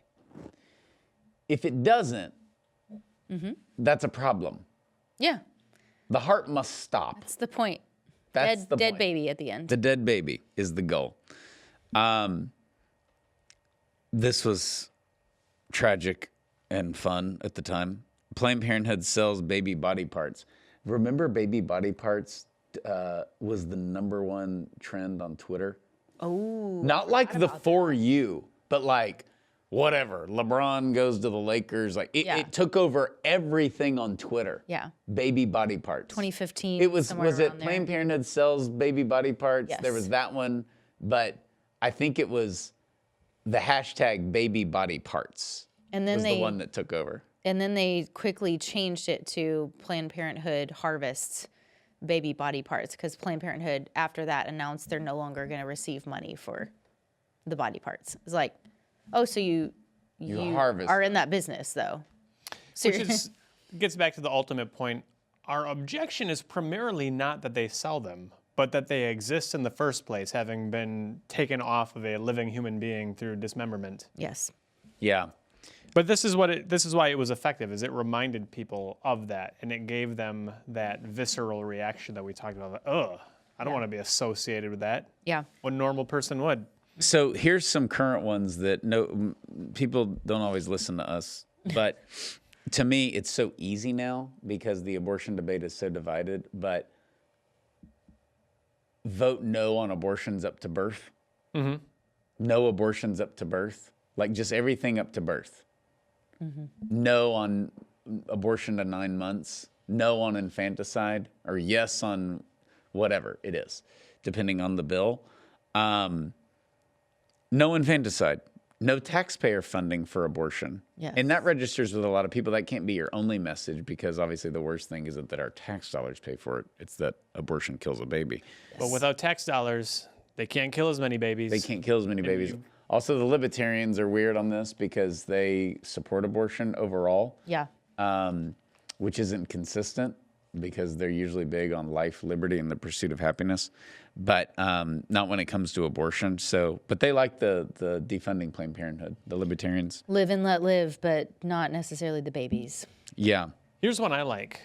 [SPEAKER 5] if it doesn't, that's a problem.
[SPEAKER 7] Yeah.
[SPEAKER 5] The heart must stop.
[SPEAKER 7] That's the point.
[SPEAKER 5] That's the
[SPEAKER 7] dead
[SPEAKER 5] point.
[SPEAKER 7] baby at the end.
[SPEAKER 5] The dead baby is the goal. This was tragic and fun at the time. Planned Parenthood sells baby body parts. Remember baby body parts was the #1 trend on Twitter?
[SPEAKER 7] Oh.
[SPEAKER 5] Not like the For You, but like whatever. LeBron goes to the Lakers. Like it took over everything on Twitter.
[SPEAKER 7] Yeah.
[SPEAKER 5] Baby body parts.
[SPEAKER 7] 2015.
[SPEAKER 5] It was
[SPEAKER 7] somewhere
[SPEAKER 5] it
[SPEAKER 7] around there.
[SPEAKER 5] Planned Parenthood sells baby body parts?
[SPEAKER 7] Yes.
[SPEAKER 5] There was that one, but I think it was the hashtag baby body parts.
[SPEAKER 7] And then
[SPEAKER 5] was the one that took over.
[SPEAKER 7] And then they quickly changed it to Planned Parenthood harvests. baby body parts, because Planned Parenthood after that announced they're no longer going to receive money for the body parts. It's like, oh, so you
[SPEAKER 5] harvest.
[SPEAKER 7] are in that business though. So
[SPEAKER 6] Which gets back to the ultimate point. Our objection is primarily not that they sell them, but that they exist in the first place, having been taken off of a living human being through dismemberment.
[SPEAKER 7] yes.
[SPEAKER 5] Yeah.
[SPEAKER 6] But this is why it was effective, is it reminded people of that, and it gave them that visceral reaction that we talked about. Like, ugh, I don't want to be associated with that.
[SPEAKER 7] Yeah.
[SPEAKER 6] What normal person would.
[SPEAKER 5] So here's some current ones that people don't always listen to us, but to me, it's so easy now because the abortion debate is so divided. But vote no on abortions up to birth. Mm-hmm. No abortions up to birth. Like just everything up to birth. Mm-hmm. No on abortion to 9 months. No on infanticide, or yes on whatever it is, depending on the bill. No infanticide. No taxpayer funding for abortion.
[SPEAKER 7] Yes.
[SPEAKER 5] And that registers with a lot of people. That can't be your only message, because obviously the worst thing isn't that our tax dollars pay for it. It's that abortion kills a baby.
[SPEAKER 6] Yes. But without tax dollars, they can't kill as many babies.
[SPEAKER 5] They can't kill as many babies. Also, the libertarians are weird on this because they support abortion overall.
[SPEAKER 7] Yeah.
[SPEAKER 5] Which isn't consistent, because they're usually big on life, liberty, and the pursuit of happiness, but not when it comes to abortion. So, but they like the defunding Planned Parenthood, the libertarians.
[SPEAKER 7] Live and let live, but not necessarily the babies.
[SPEAKER 5] Yeah.
[SPEAKER 6] Here's one I like.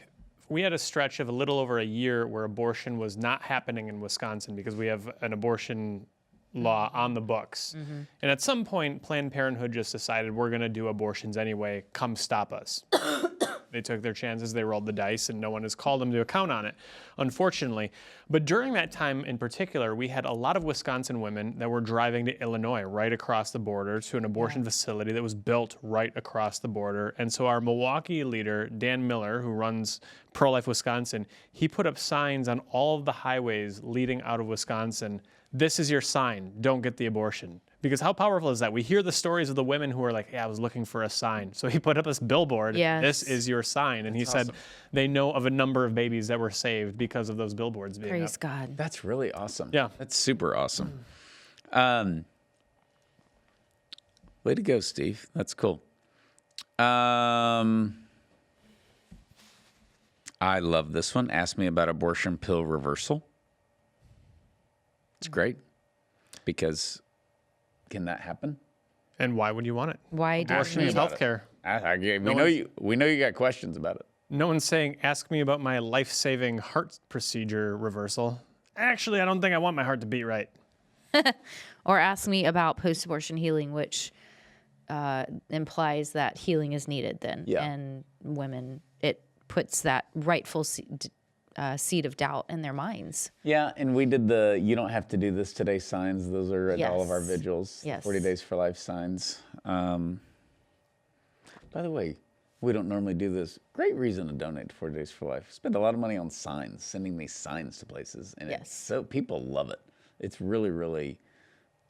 [SPEAKER 6] We had a stretch of a little over a year where abortion was not happening in Wisconsin because we have an abortion law on the books. Mm-hmm. And at some point, Planned Parenthood just decided, we're going to do abortions anyway. Come stop us. They took their chances, they rolled the dice, and no one has called them to account on it, unfortunately. But during that time in particular, we had a lot of Wisconsin women that were driving to Illinois, right across the border, to an abortion facility that was built right across the border. And so our Milwaukee leader, Dan Miller, who runs Pro-Life Wisconsin, he put up signs on all of the highways leading out of Wisconsin. This is your sign, don't get the abortion. Because how powerful is that? We hear the stories of the women who are like, yeah, I was looking for a sign. So he put up this billboard, this is your sign. And he said they know of a number of babies that were saved because of those billboards being
[SPEAKER 7] Praise
[SPEAKER 6] up.
[SPEAKER 7] God.
[SPEAKER 5] That's really awesome.
[SPEAKER 6] Yeah.
[SPEAKER 5] That's super awesome. Way to go, Steve. That's cool. I love this one. Ask me about abortion pill reversal. It's great, because can that happen?
[SPEAKER 6] And why would you want it?
[SPEAKER 7] Why do
[SPEAKER 6] Abortion
[SPEAKER 7] you
[SPEAKER 6] is
[SPEAKER 7] need it?
[SPEAKER 6] healthcare.
[SPEAKER 5] We know you got questions about it.
[SPEAKER 6] No one's saying, ask me about my life-saving heart procedure reversal. Actually, I don't think I want my heart to beat right.
[SPEAKER 7] Or ask me about post-abortion healing, which implies that healing is needed then.
[SPEAKER 5] Yeah.
[SPEAKER 7] And women, it puts that rightful seed of doubt in their minds.
[SPEAKER 5] Yeah, and we did the you don't have to do this today signs. Those are at all of our vigils.
[SPEAKER 7] Yes.
[SPEAKER 5] 40 Days for Life signs. By the way, we don't normally do this. Great reason to donate to 40 Days for Life. Spend a lot of money on signs, sending these signs to places. And it's so people love it. It's really, really,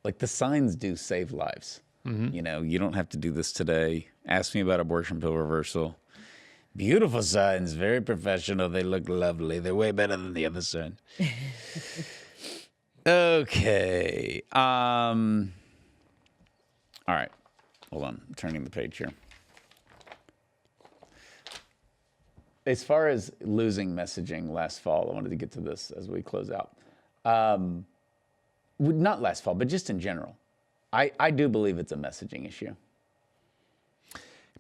[SPEAKER 5] like the signs do save lives. Mm-hmm. You know, you don't have to do this today. Ask me about abortion pill reversal. Beautiful signs, very professional. They look lovely. They're way better than the other sign. Okay. All right. Hold on. I'm turning the page here. As far as losing messaging last fall, I wanted to get to this as we close out. Not last fall, but just in general. I do believe it's a messaging issue.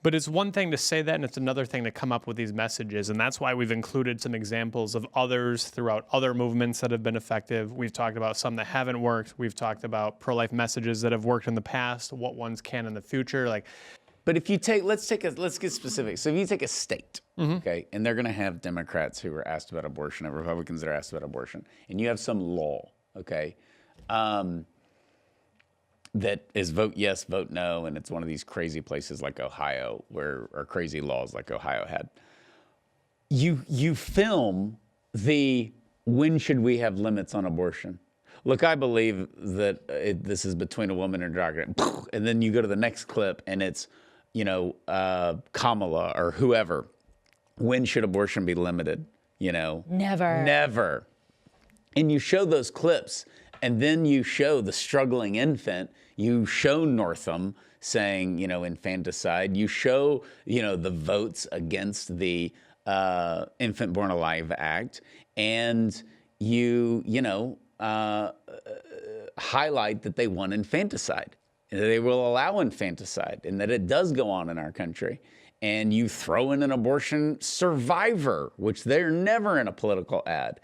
[SPEAKER 6] But it's one thing to say that, and it's another thing to come up with these messages. And that's why we've included some examples of others throughout other movements that have been effective. We've talked about some that haven't worked. We've talked about pro-life messages that have worked in the past, what ones can in the future.
[SPEAKER 5] But if you let's get specific. So if you take a state, okay, and they're going to have Democrats who are asked about abortion and Republicans that are asked about abortion, and you have some law, okay, that is vote yes, vote no, and it's one of these crazy places like Ohio, or crazy laws like Ohio had. You film the when should we have limits on abortion? Look, I believe that this is between a woman and a doctor, and then you go to the next clip and it's, Kamala or whoever. When should abortion be limited? Never. And you show those clips, and then you show the struggling infant. You show Northam saying, infanticide. You show, the votes against the Infant Born Alive Act, and you highlight that they want infanticide, and that they will allow infanticide, and that it does go on in our country. And you throw in an abortion survivor, which they're never in a political ad.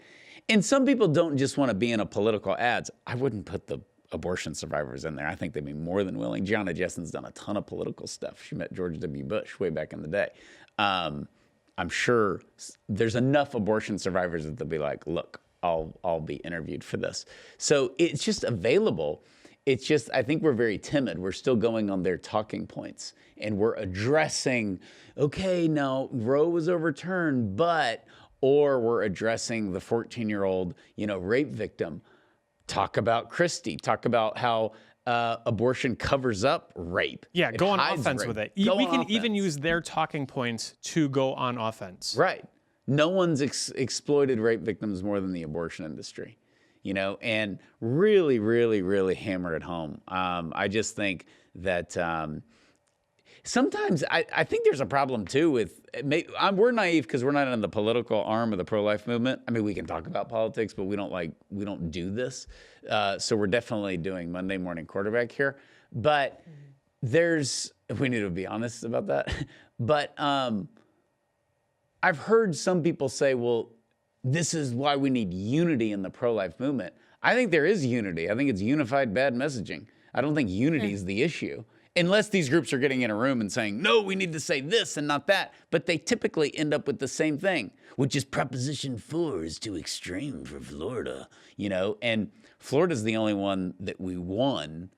[SPEAKER 5] And some people don't just want to be in a political ads. I wouldn't put the abortion survivors in there. I think they'd be more than willing. Gianna Jessen's done a ton of political stuff. She met George W. Bush way back in the day. I'm sure there's enough abortion survivors that they'll be like, look, I'll be interviewed for this. So it's just available. It's just, I think we're very timid. We're still going on their talking points, and we're addressing, okay, now Roe was overturned, or we're addressing the 14-year-old, rape victim. Talk about Christie. Talk about how abortion covers up rape.
[SPEAKER 6] Yeah, go on offense
[SPEAKER 5] rape.
[SPEAKER 6] with it. We can even use their talking points to go on offense.
[SPEAKER 5] Right. No one's exploited rape victims more than the abortion industry, and really, really, really hammer it home. I just think that sometimes I think there's a problem too with, we're naive because we're not in the political arm of the pro-life movement. I mean, we can talk about politics, but we don't do this. So we're definitely doing Monday morning quarterback here. But we need to be honest about that. But I've heard some people say, well, this is why we need unity in the pro-life movement. I think there is unity. I think it's unified bad messaging. I don't think unity is the issue. Unless these groups are getting in a room and saying, no, we need to say this and not that. But they typically end up with the same thing, which is Proposition 4 is too extreme for Florida, And Florida's the only one that we won.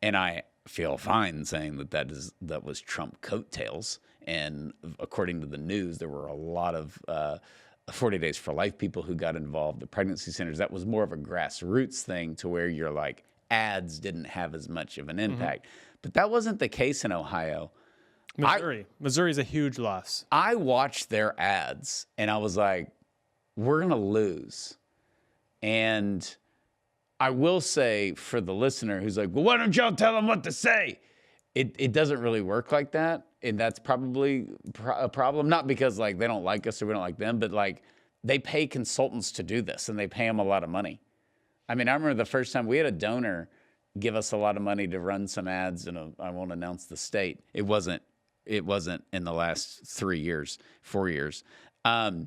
[SPEAKER 5] And I feel fine saying that was Trump coattails. And according to the news, there were a lot of 40 Days for Life people who got involved. The pregnancy centers, that was more of a grassroots thing to where you're like, ads didn't have as much of an impact. But that wasn't the case in Ohio.
[SPEAKER 6] Missouri's a huge loss.
[SPEAKER 5] I watched their ads, and I was like, we're going to lose. And I will say for the listener who's like, well, why don't y'all tell them what to say? It doesn't really work like that. And that's probably a problem. Not because they don't like us or we don't like them, but they pay consultants to do this, and they pay them a lot of money. I mean, I remember the first time we had a donor give us a lot of money to run some ads, and I won't announce the state. It wasn't in the last 4 years. But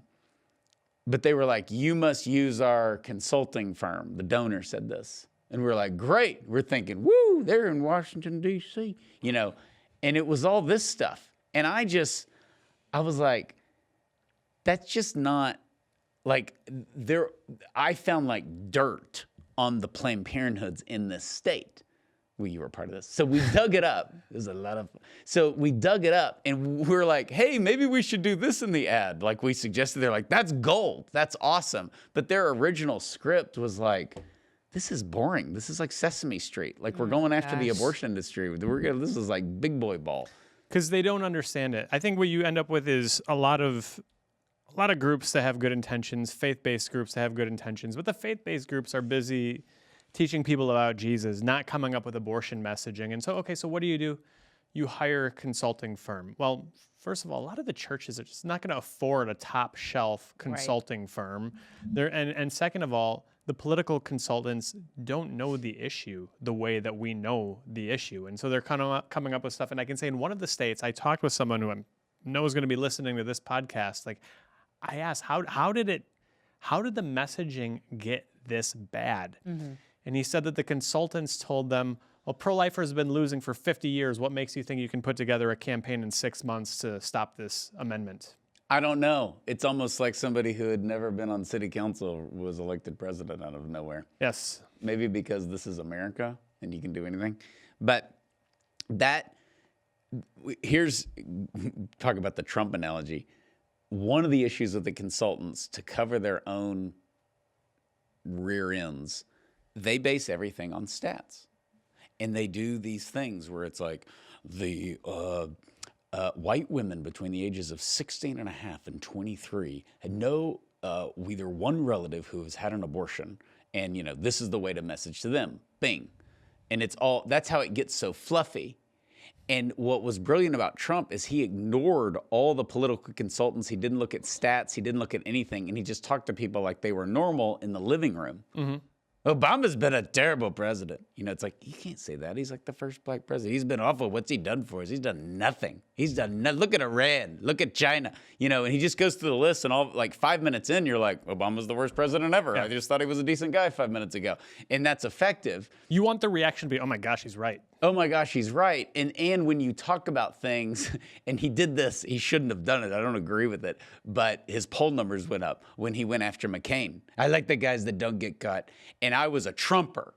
[SPEAKER 5] they were like, you must use our consulting firm. The donor said this. And we're like, great. We're thinking, woo, they're in Washington, D.C., and it was all this stuff. And I was like, that's just not I found dirt on the Planned Parenthoods in this state. Well, you were part of this. So we dug it up. There's a lot of, so we dug it up, and we're like, hey, maybe we should do this in the ad. Like we suggested, they're like, that's gold. That's awesome. But their original script was like, this is boring. This is like Sesame Street. Like we're going after the abortion industry. This is like big boy ball.
[SPEAKER 6] Because they don't understand it. I think what you end up with is a lot of groups that have good intentions, faith-based groups that have good intentions, but the faith-based groups are busy teaching people about Jesus, not coming up with abortion messaging. And so what do? You hire a consulting firm. Well, first of all, a lot of the churches are just not going to afford a top-shelf consulting firm. And second of all, the political consultants don't know the issue the way that we know the issue. And so they're kind of coming up with stuff. And I can say in one of the states, I talked with someone who I know is going to be listening to this podcast. I asked, how did the messaging get this bad? Mm-hmm. And he said that the consultants told them, well, pro-lifers have been losing for 50 years. What makes you think you can put together a campaign in 6 months to stop this amendment?
[SPEAKER 5] I don't know. It's almost like somebody who had never been on city council was elected president out of nowhere.
[SPEAKER 6] Yes.
[SPEAKER 5] Maybe because this is America and you can do anything. But talk about the Trump analogy. One of the issues with the consultants, to cover their own rear ends, they base everything on stats. And they do these things where it's like the white women between the ages of 16 and a half and 23 had no either one relative who has had an abortion, and this is the way to message to them. Bing, and that's how it gets so fluffy. And what was brilliant about Trump is he ignored all the political consultants. He didn't look at stats. He didn't look at anything. And he just talked to people like they were normal in the living room. Mm-hmm. Obama's been a terrible president. It's like, you can't say that. He's like the first black president. He's been awful. What's he done for us? He's done nothing. Look at Iran. Look at China. And he just goes through the list, and all 5 minutes in, you're like, Obama's the worst president ever. Yeah. I just thought he was a decent guy 5 minutes ago. And that's effective.
[SPEAKER 6] You want the reaction to be, oh my gosh, he's right.
[SPEAKER 5] Oh my gosh, he's right. And when you talk about things, and he did this, he shouldn't have done it. I don't agree with it. But his poll numbers went up when he went after McCain. I like the guys that don't get caught. And I was a Trumper.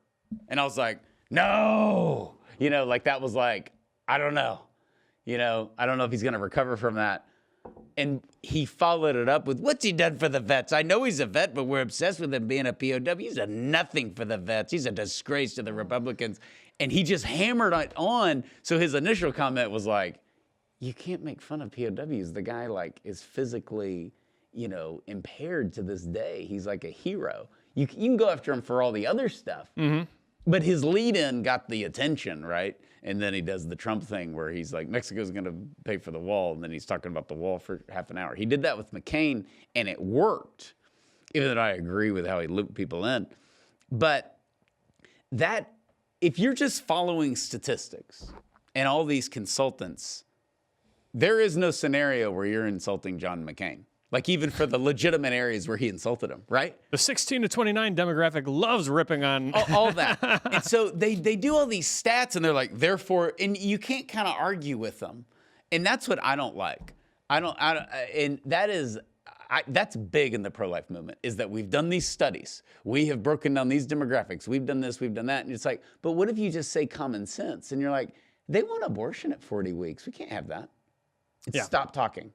[SPEAKER 5] And I was like, no. That was like, I don't know. I don't know if he's going to recover from that. And he followed it up with, what's he done for the vets? I know he's a vet, but we're obsessed with him being a POW. He's done nothing for the vets. He's a disgrace to the Republicans. And he just hammered it on. So his initial comment was like, you can't make fun of POWs. The guy is physically, impaired to this day. He's like a hero. You can go after him for all the other stuff. Mm-hmm. But his lead-in got the attention, right? And then he does the Trump thing where he's like, Mexico's going to pay for the wall. And then he's talking about the wall for half an hour. He did that with McCain, and it worked, even though I agree with how he looped people in. But if you're just following statistics and all these consultants, there is no scenario where you're insulting John McCain. Even for the legitimate areas where he insulted him, right?
[SPEAKER 6] The 16 to 29 demographic loves ripping on
[SPEAKER 5] all that. And so they do all these stats, and they're like, therefore, and you can't kind of argue with them. And that's what I don't like. And that's big in the pro-life movement, is that we've done these studies. We have broken down these demographics. We've done this, we've done that. And it's like, but what if you just say common sense? And you're like, they want abortion at 40 weeks. We can't have that. Stop talking.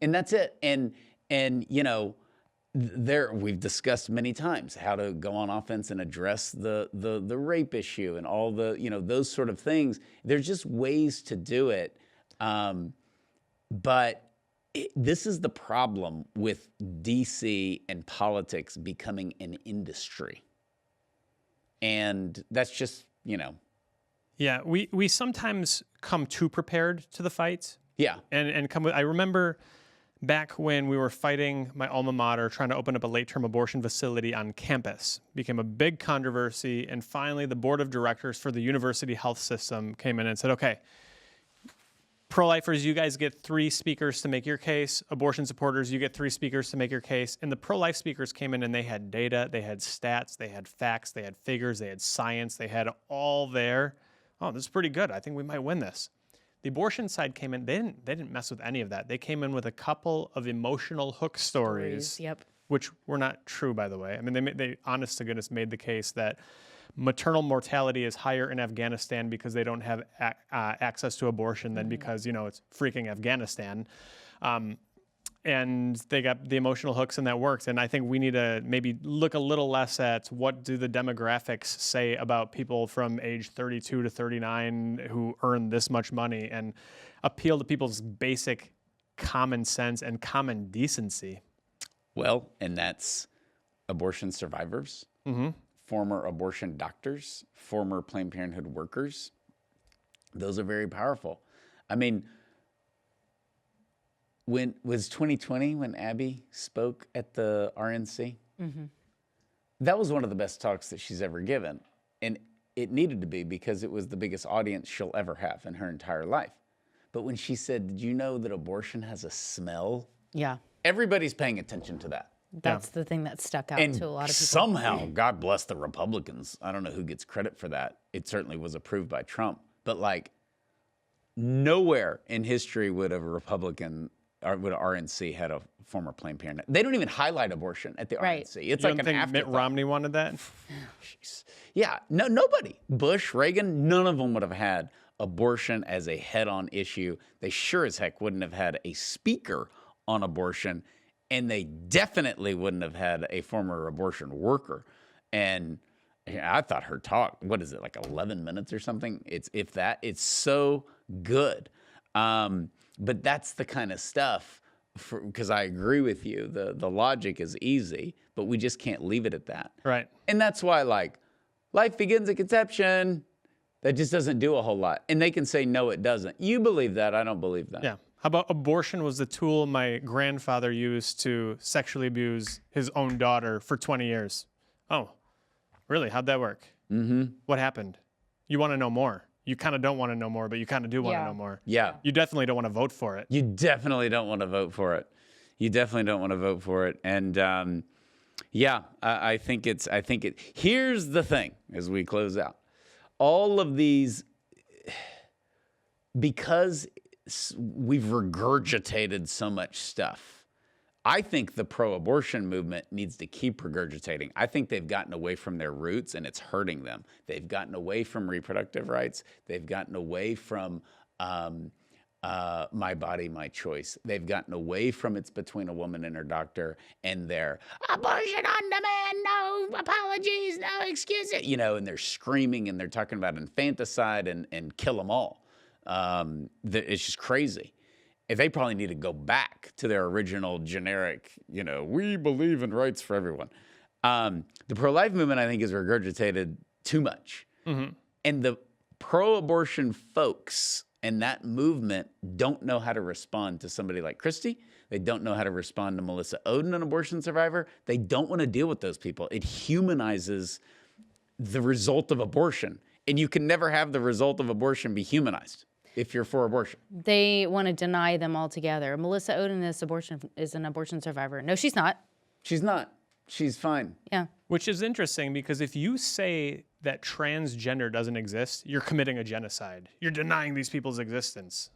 [SPEAKER 5] And that's it. And we've discussed many times how to go on offense and address the rape issue and all the, those sort of things. There's just ways to do it. But this is the problem with DC and politics becoming an industry. And that's just,
[SPEAKER 6] Yeah, we sometimes come too prepared to the fight.
[SPEAKER 5] Yeah.
[SPEAKER 6] And come with, I remember back when we were fighting my alma mater, trying to open up a late-term abortion facility on campus, became a big controversy, and finally the board of directors for the university health system came in and said, okay, pro-lifers, you guys get 3 speakers to make your case. Abortion supporters, you get 3 speakers to make your case. And the pro-life speakers came in and they had data, they had stats, they had facts, they had figures, they had science, they had all there. Oh, this is pretty good. I think we might win this. The abortion side came in, they didn't mess with any of that. They came in with a couple of emotional hook stories,
[SPEAKER 7] yep.
[SPEAKER 6] Which were not true, by the way. I mean, they honest to goodness made the case that maternal mortality is higher in Afghanistan because they don't have access to abortion than because, it's freaking Afghanistan. And they got the emotional hooks, and that worked. And I think we need to maybe look a little less at what do the demographics say about people from age 32 to 39 who earn this much money, and appeal to people's basic common sense and common decency.
[SPEAKER 5] Well, and that's abortion survivors, former abortion doctors, former Planned Parenthood workers. Those are very powerful. I mean, when was 2020 when Abby spoke at the RNC? Mm-hmm. That was one of the best talks that she's ever given. And it needed to be, because it was the biggest audience she'll ever have in her entire life. But when she said, did you know that abortion has a smell?
[SPEAKER 7] Yeah.
[SPEAKER 5] Everybody's paying attention to that.
[SPEAKER 7] That's the thing that stuck out
[SPEAKER 5] and
[SPEAKER 7] to a lot of people.
[SPEAKER 5] Somehow, God bless the Republicans. I don't know who gets credit for that. It certainly was approved by Trump. But nowhere in history would a Republican or would RNC had a former Planned Parenthood. They don't even highlight abortion at the RNC. It's
[SPEAKER 6] you
[SPEAKER 5] like
[SPEAKER 6] don't think Mitt Romney wanted that?
[SPEAKER 5] Yeah, no, nobody. Bush, Reagan, none of them would have had abortion as a head-on issue. They sure as heck wouldn't have had a speaker on abortion, and they definitely wouldn't have had a former abortion worker. And I thought her talk, 11 minutes or something? It's so good. But that's the kind of stuff because I agree with you. The logic is easy, but we just can't leave it at that.
[SPEAKER 6] Right.
[SPEAKER 5] And that's why, like, life begins at conception. That just doesn't do a whole lot. And they can say, no, it doesn't. You believe that. I don't believe that.
[SPEAKER 6] Yeah. How about abortion was the tool my grandfather used to sexually abuse his own daughter for 20 years? Oh, really? How'd that work? Mm-hmm. What happened? You want to know more. You kind of don't want to know more, but you kind of do want to know more.
[SPEAKER 5] Yeah.
[SPEAKER 6] You definitely don't want to vote for it.
[SPEAKER 5] You definitely don't want to vote for it. You definitely don't want to vote for it. And I think it. Here's the thing as we close out. All of these, because we've regurgitated so much stuff, I think the pro-abortion movement needs to keep regurgitating. I think they've gotten away from their roots, and it's hurting them. They've gotten away from reproductive rights. They've gotten away from my body, my choice. They've gotten away from it's between a woman and her doctor, and their abortion on demand, no apologies, no excuses, and they're screaming and they're talking about infanticide and kill them all. It's just crazy. And they probably need to go back to their original generic, we believe in rights for everyone. The pro-life movement, I think, is regurgitated too much. Mm-hmm. And the pro-abortion folks and that movement don't know how to respond to somebody like Christy. They don't know how to respond to Melissa Ohden, an abortion survivor. They don't want to deal with those people. It humanizes the result of abortion. And you can never have the result of abortion be humanized if you're for abortion.
[SPEAKER 7] They want to deny them altogether. Melissa Ohden is an abortion survivor. No, she's not.
[SPEAKER 5] She's not. She's fine.
[SPEAKER 7] Yeah.
[SPEAKER 6] Which is interesting because if you say that transgender doesn't exist, you're committing a genocide. You're denying these people's existence.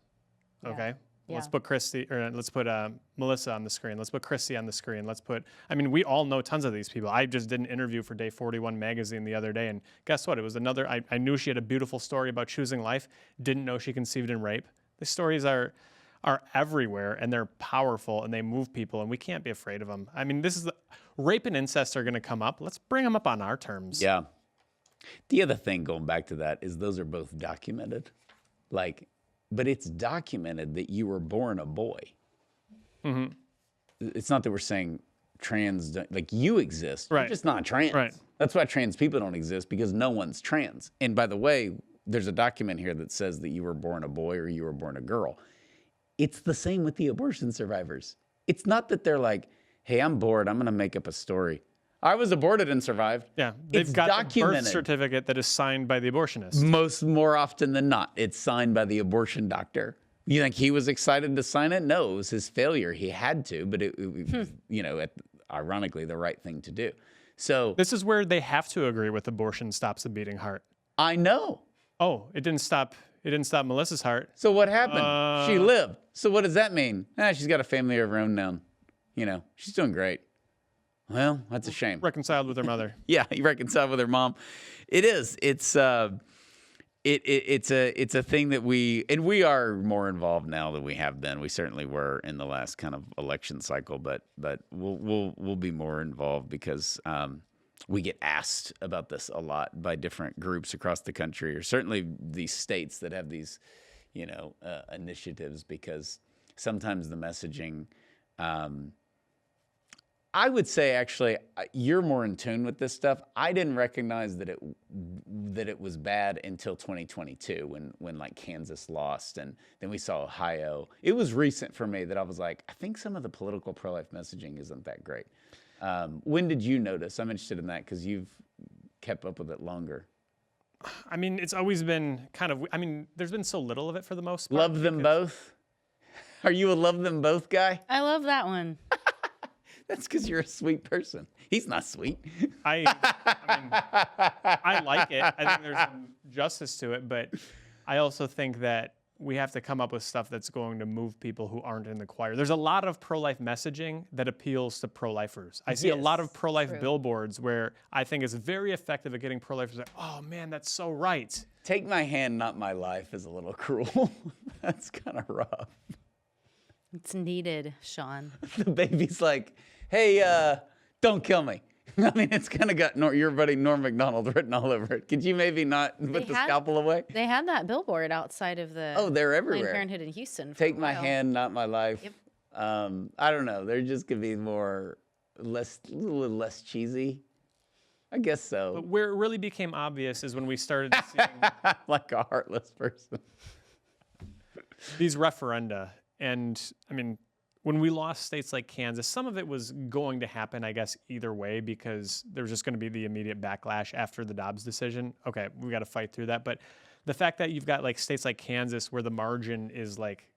[SPEAKER 6] Okay?
[SPEAKER 7] Yeah.
[SPEAKER 6] Let's put let's put Melissa on the screen. Let's put Christy on the screen. We all know tons of these people. I just did an interview for Day 41 magazine the other day, and guess what? It was another, I knew she had a beautiful story about choosing life, didn't know she conceived in rape. The stories are everywhere, and they're powerful, and they move people, and we can't be afraid of them. Rape and incest are going to come up. Let's bring them up on our terms.
[SPEAKER 5] Yeah. The other thing, going back to that, is those are both documented. But it's documented that you were born a boy. Mm-hmm. It's not that we're saying trans, you exist.
[SPEAKER 6] Right.
[SPEAKER 5] You're just not trans.
[SPEAKER 6] Right.
[SPEAKER 5] That's why trans people don't exist, because no one's trans. And by the way, there's a document here that says that you were born a boy or you were born a girl. It's the same with the abortion survivors. It's not that they're like, hey, I'm bored, I'm going to make up a story. I was aborted and survived.
[SPEAKER 6] Yeah, they've got
[SPEAKER 5] documented.
[SPEAKER 6] a birth certificate that is signed by the abortionist.
[SPEAKER 5] More often than not, it's signed by the abortion doctor. You think he was excited to sign it? No, it was his failure. He had to, but it ironically, the right thing to do. So
[SPEAKER 6] this is where they have to agree with abortion stops the beating heart.
[SPEAKER 5] I know.
[SPEAKER 6] Oh, it didn't stop Melissa's heart.
[SPEAKER 5] So what happened? She lived. So what does that mean? She's got a family of her own now. She's doing great. Well, that's a shame.
[SPEAKER 6] Reconciled with her mother.
[SPEAKER 5] Yeah, he reconciled with her mom. It is. It's a thing that we are more involved now than we have been. We certainly were in the last kind of election cycle, but we'll be more involved because we get asked about this a lot by different groups across the country, or certainly these states that have these, initiatives, because sometimes the messaging. I would say, actually, you're more in tune with this stuff. I didn't recognize that it was bad until 2022 when Kansas lost, and then we saw Ohio. It was recent for me that I was like, I think some of the political pro-life messaging isn't that great. When did you notice? I'm interested in that because you've kept up with it longer.
[SPEAKER 6] It's always been there's been so little of it for the most part.
[SPEAKER 5] Love them both? Are you a love them both guy?
[SPEAKER 7] I love that one.
[SPEAKER 5] That's because you're a sweet person. He's not sweet.
[SPEAKER 6] I like it. I think there's some justice to it, but I also think that we have to come up with stuff that's going to move people who aren't in the choir. There's a lot of pro-life messaging that appeals to pro-lifers. I see a lot of pro-life billboards where I think is very effective at getting pro-lifers like, oh man, that's so right.
[SPEAKER 5] Take my hand, not my life is a little cruel. That's kind of rough.
[SPEAKER 7] It's needed, Sean.
[SPEAKER 5] The baby's like, hey, don't kill me. It's kind of got your buddy Norm Macdonald written all over it. Could you maybe not put the scalpel away?
[SPEAKER 7] They had that billboard outside of the
[SPEAKER 5] they're everywhere.
[SPEAKER 7] Planned Parenthood in Houston.
[SPEAKER 5] Take my hand, not my life.
[SPEAKER 7] Yep.
[SPEAKER 5] I don't know. There just could be a little less cheesy. I guess so.
[SPEAKER 6] But where it really became obvious is when we started seeing
[SPEAKER 5] like a heartless person.
[SPEAKER 6] these referenda. And I mean, when we lost states like Kansas, some of it was going to happen, I guess, either way, because there's just going to be the immediate backlash after the Dobbs decision. Okay, we got to fight through that. But the fact that you've got like states like Kansas where the margin is like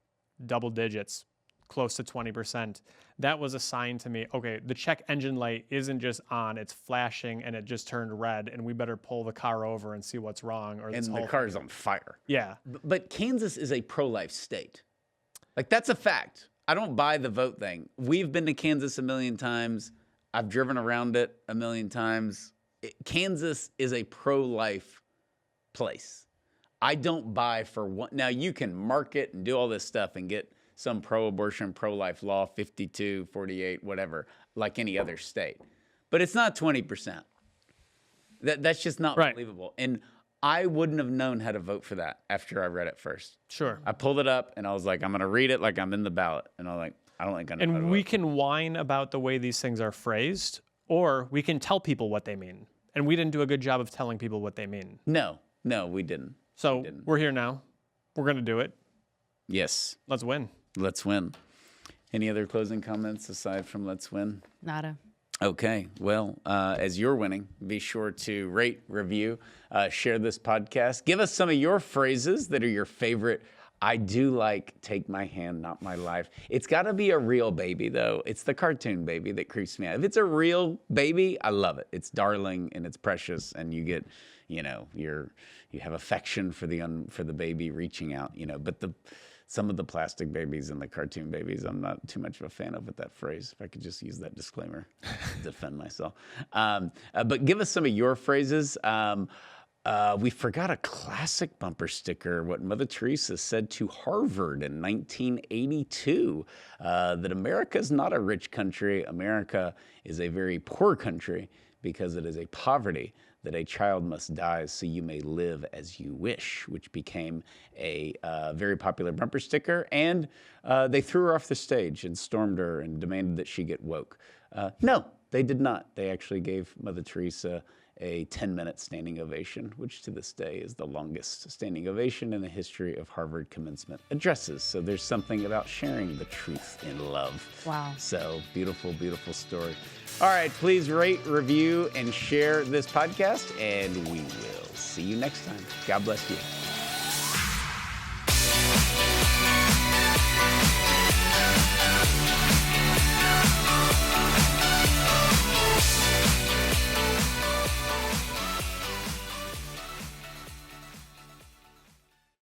[SPEAKER 6] double digits, close to 20%, that was a sign to me, okay, the check engine light isn't just on, it's flashing and it just turned red and we better pull the car over and see what's wrong. Or
[SPEAKER 5] and the car is on fire.
[SPEAKER 6] Yeah.
[SPEAKER 5] But Kansas is a pro-life state. Like, that's a fact. I don't buy the vote thing. We've been to Kansas a million times. I've driven around it a million times. Kansas is a pro-life place. I don't buy for one. Now, you can market and do all this stuff and get some pro-abortion, pro-life law, 52, 48, whatever, like any other state. But it's not 20%. That's just not believable. And I wouldn't have known how to vote for that after I read it first.
[SPEAKER 6] Sure.
[SPEAKER 5] I pulled it up and I was like, I'm going to read it like I'm in the ballot. And I was like, I don't think I know how to
[SPEAKER 6] And we
[SPEAKER 5] vote.
[SPEAKER 6] can whine about the way these things are phrased, or we can tell people what they mean. And we didn't do a good job of telling people what they mean.
[SPEAKER 5] No, we didn't.
[SPEAKER 6] So we're here now. We're going to do it.
[SPEAKER 5] Yes.
[SPEAKER 6] Let's win.
[SPEAKER 5] Let's win. Any other closing comments aside from let's win?
[SPEAKER 7] Nada.
[SPEAKER 5] Okay. Well, as you're winning, be sure to rate, review, share this podcast. Give us some of your phrases that are your favorite. I do like take my hand, not my life. It's got to be a real baby, though. It's the cartoon baby that creeps me out. If it's a real baby, I love it. It's darling and it's precious, and you get, you have affection for the baby reaching out, But some of the plastic babies and the cartoon babies, I'm not too much of a fan of with that phrase. If I could just use that disclaimer to defend myself. But give us some of your phrases. We forgot a classic bumper sticker, what Mother Teresa said to Harvard in 1982, that America is not a rich country. America is a very poor country because it is a poverty that a child must die so you may live as you wish, which became a very popular bumper sticker. And they threw her off the stage and stormed her and demanded that she get woke. No, they did not. They actually gave Mother Teresa a 10-minute standing ovation, which to this day is the longest standing ovation in the history of Harvard commencement addresses. So there's something about sharing the truth in love.
[SPEAKER 7] Wow.
[SPEAKER 5] So beautiful, beautiful story. All right, please rate, review, and share this podcast, and we will see you next time. God bless you.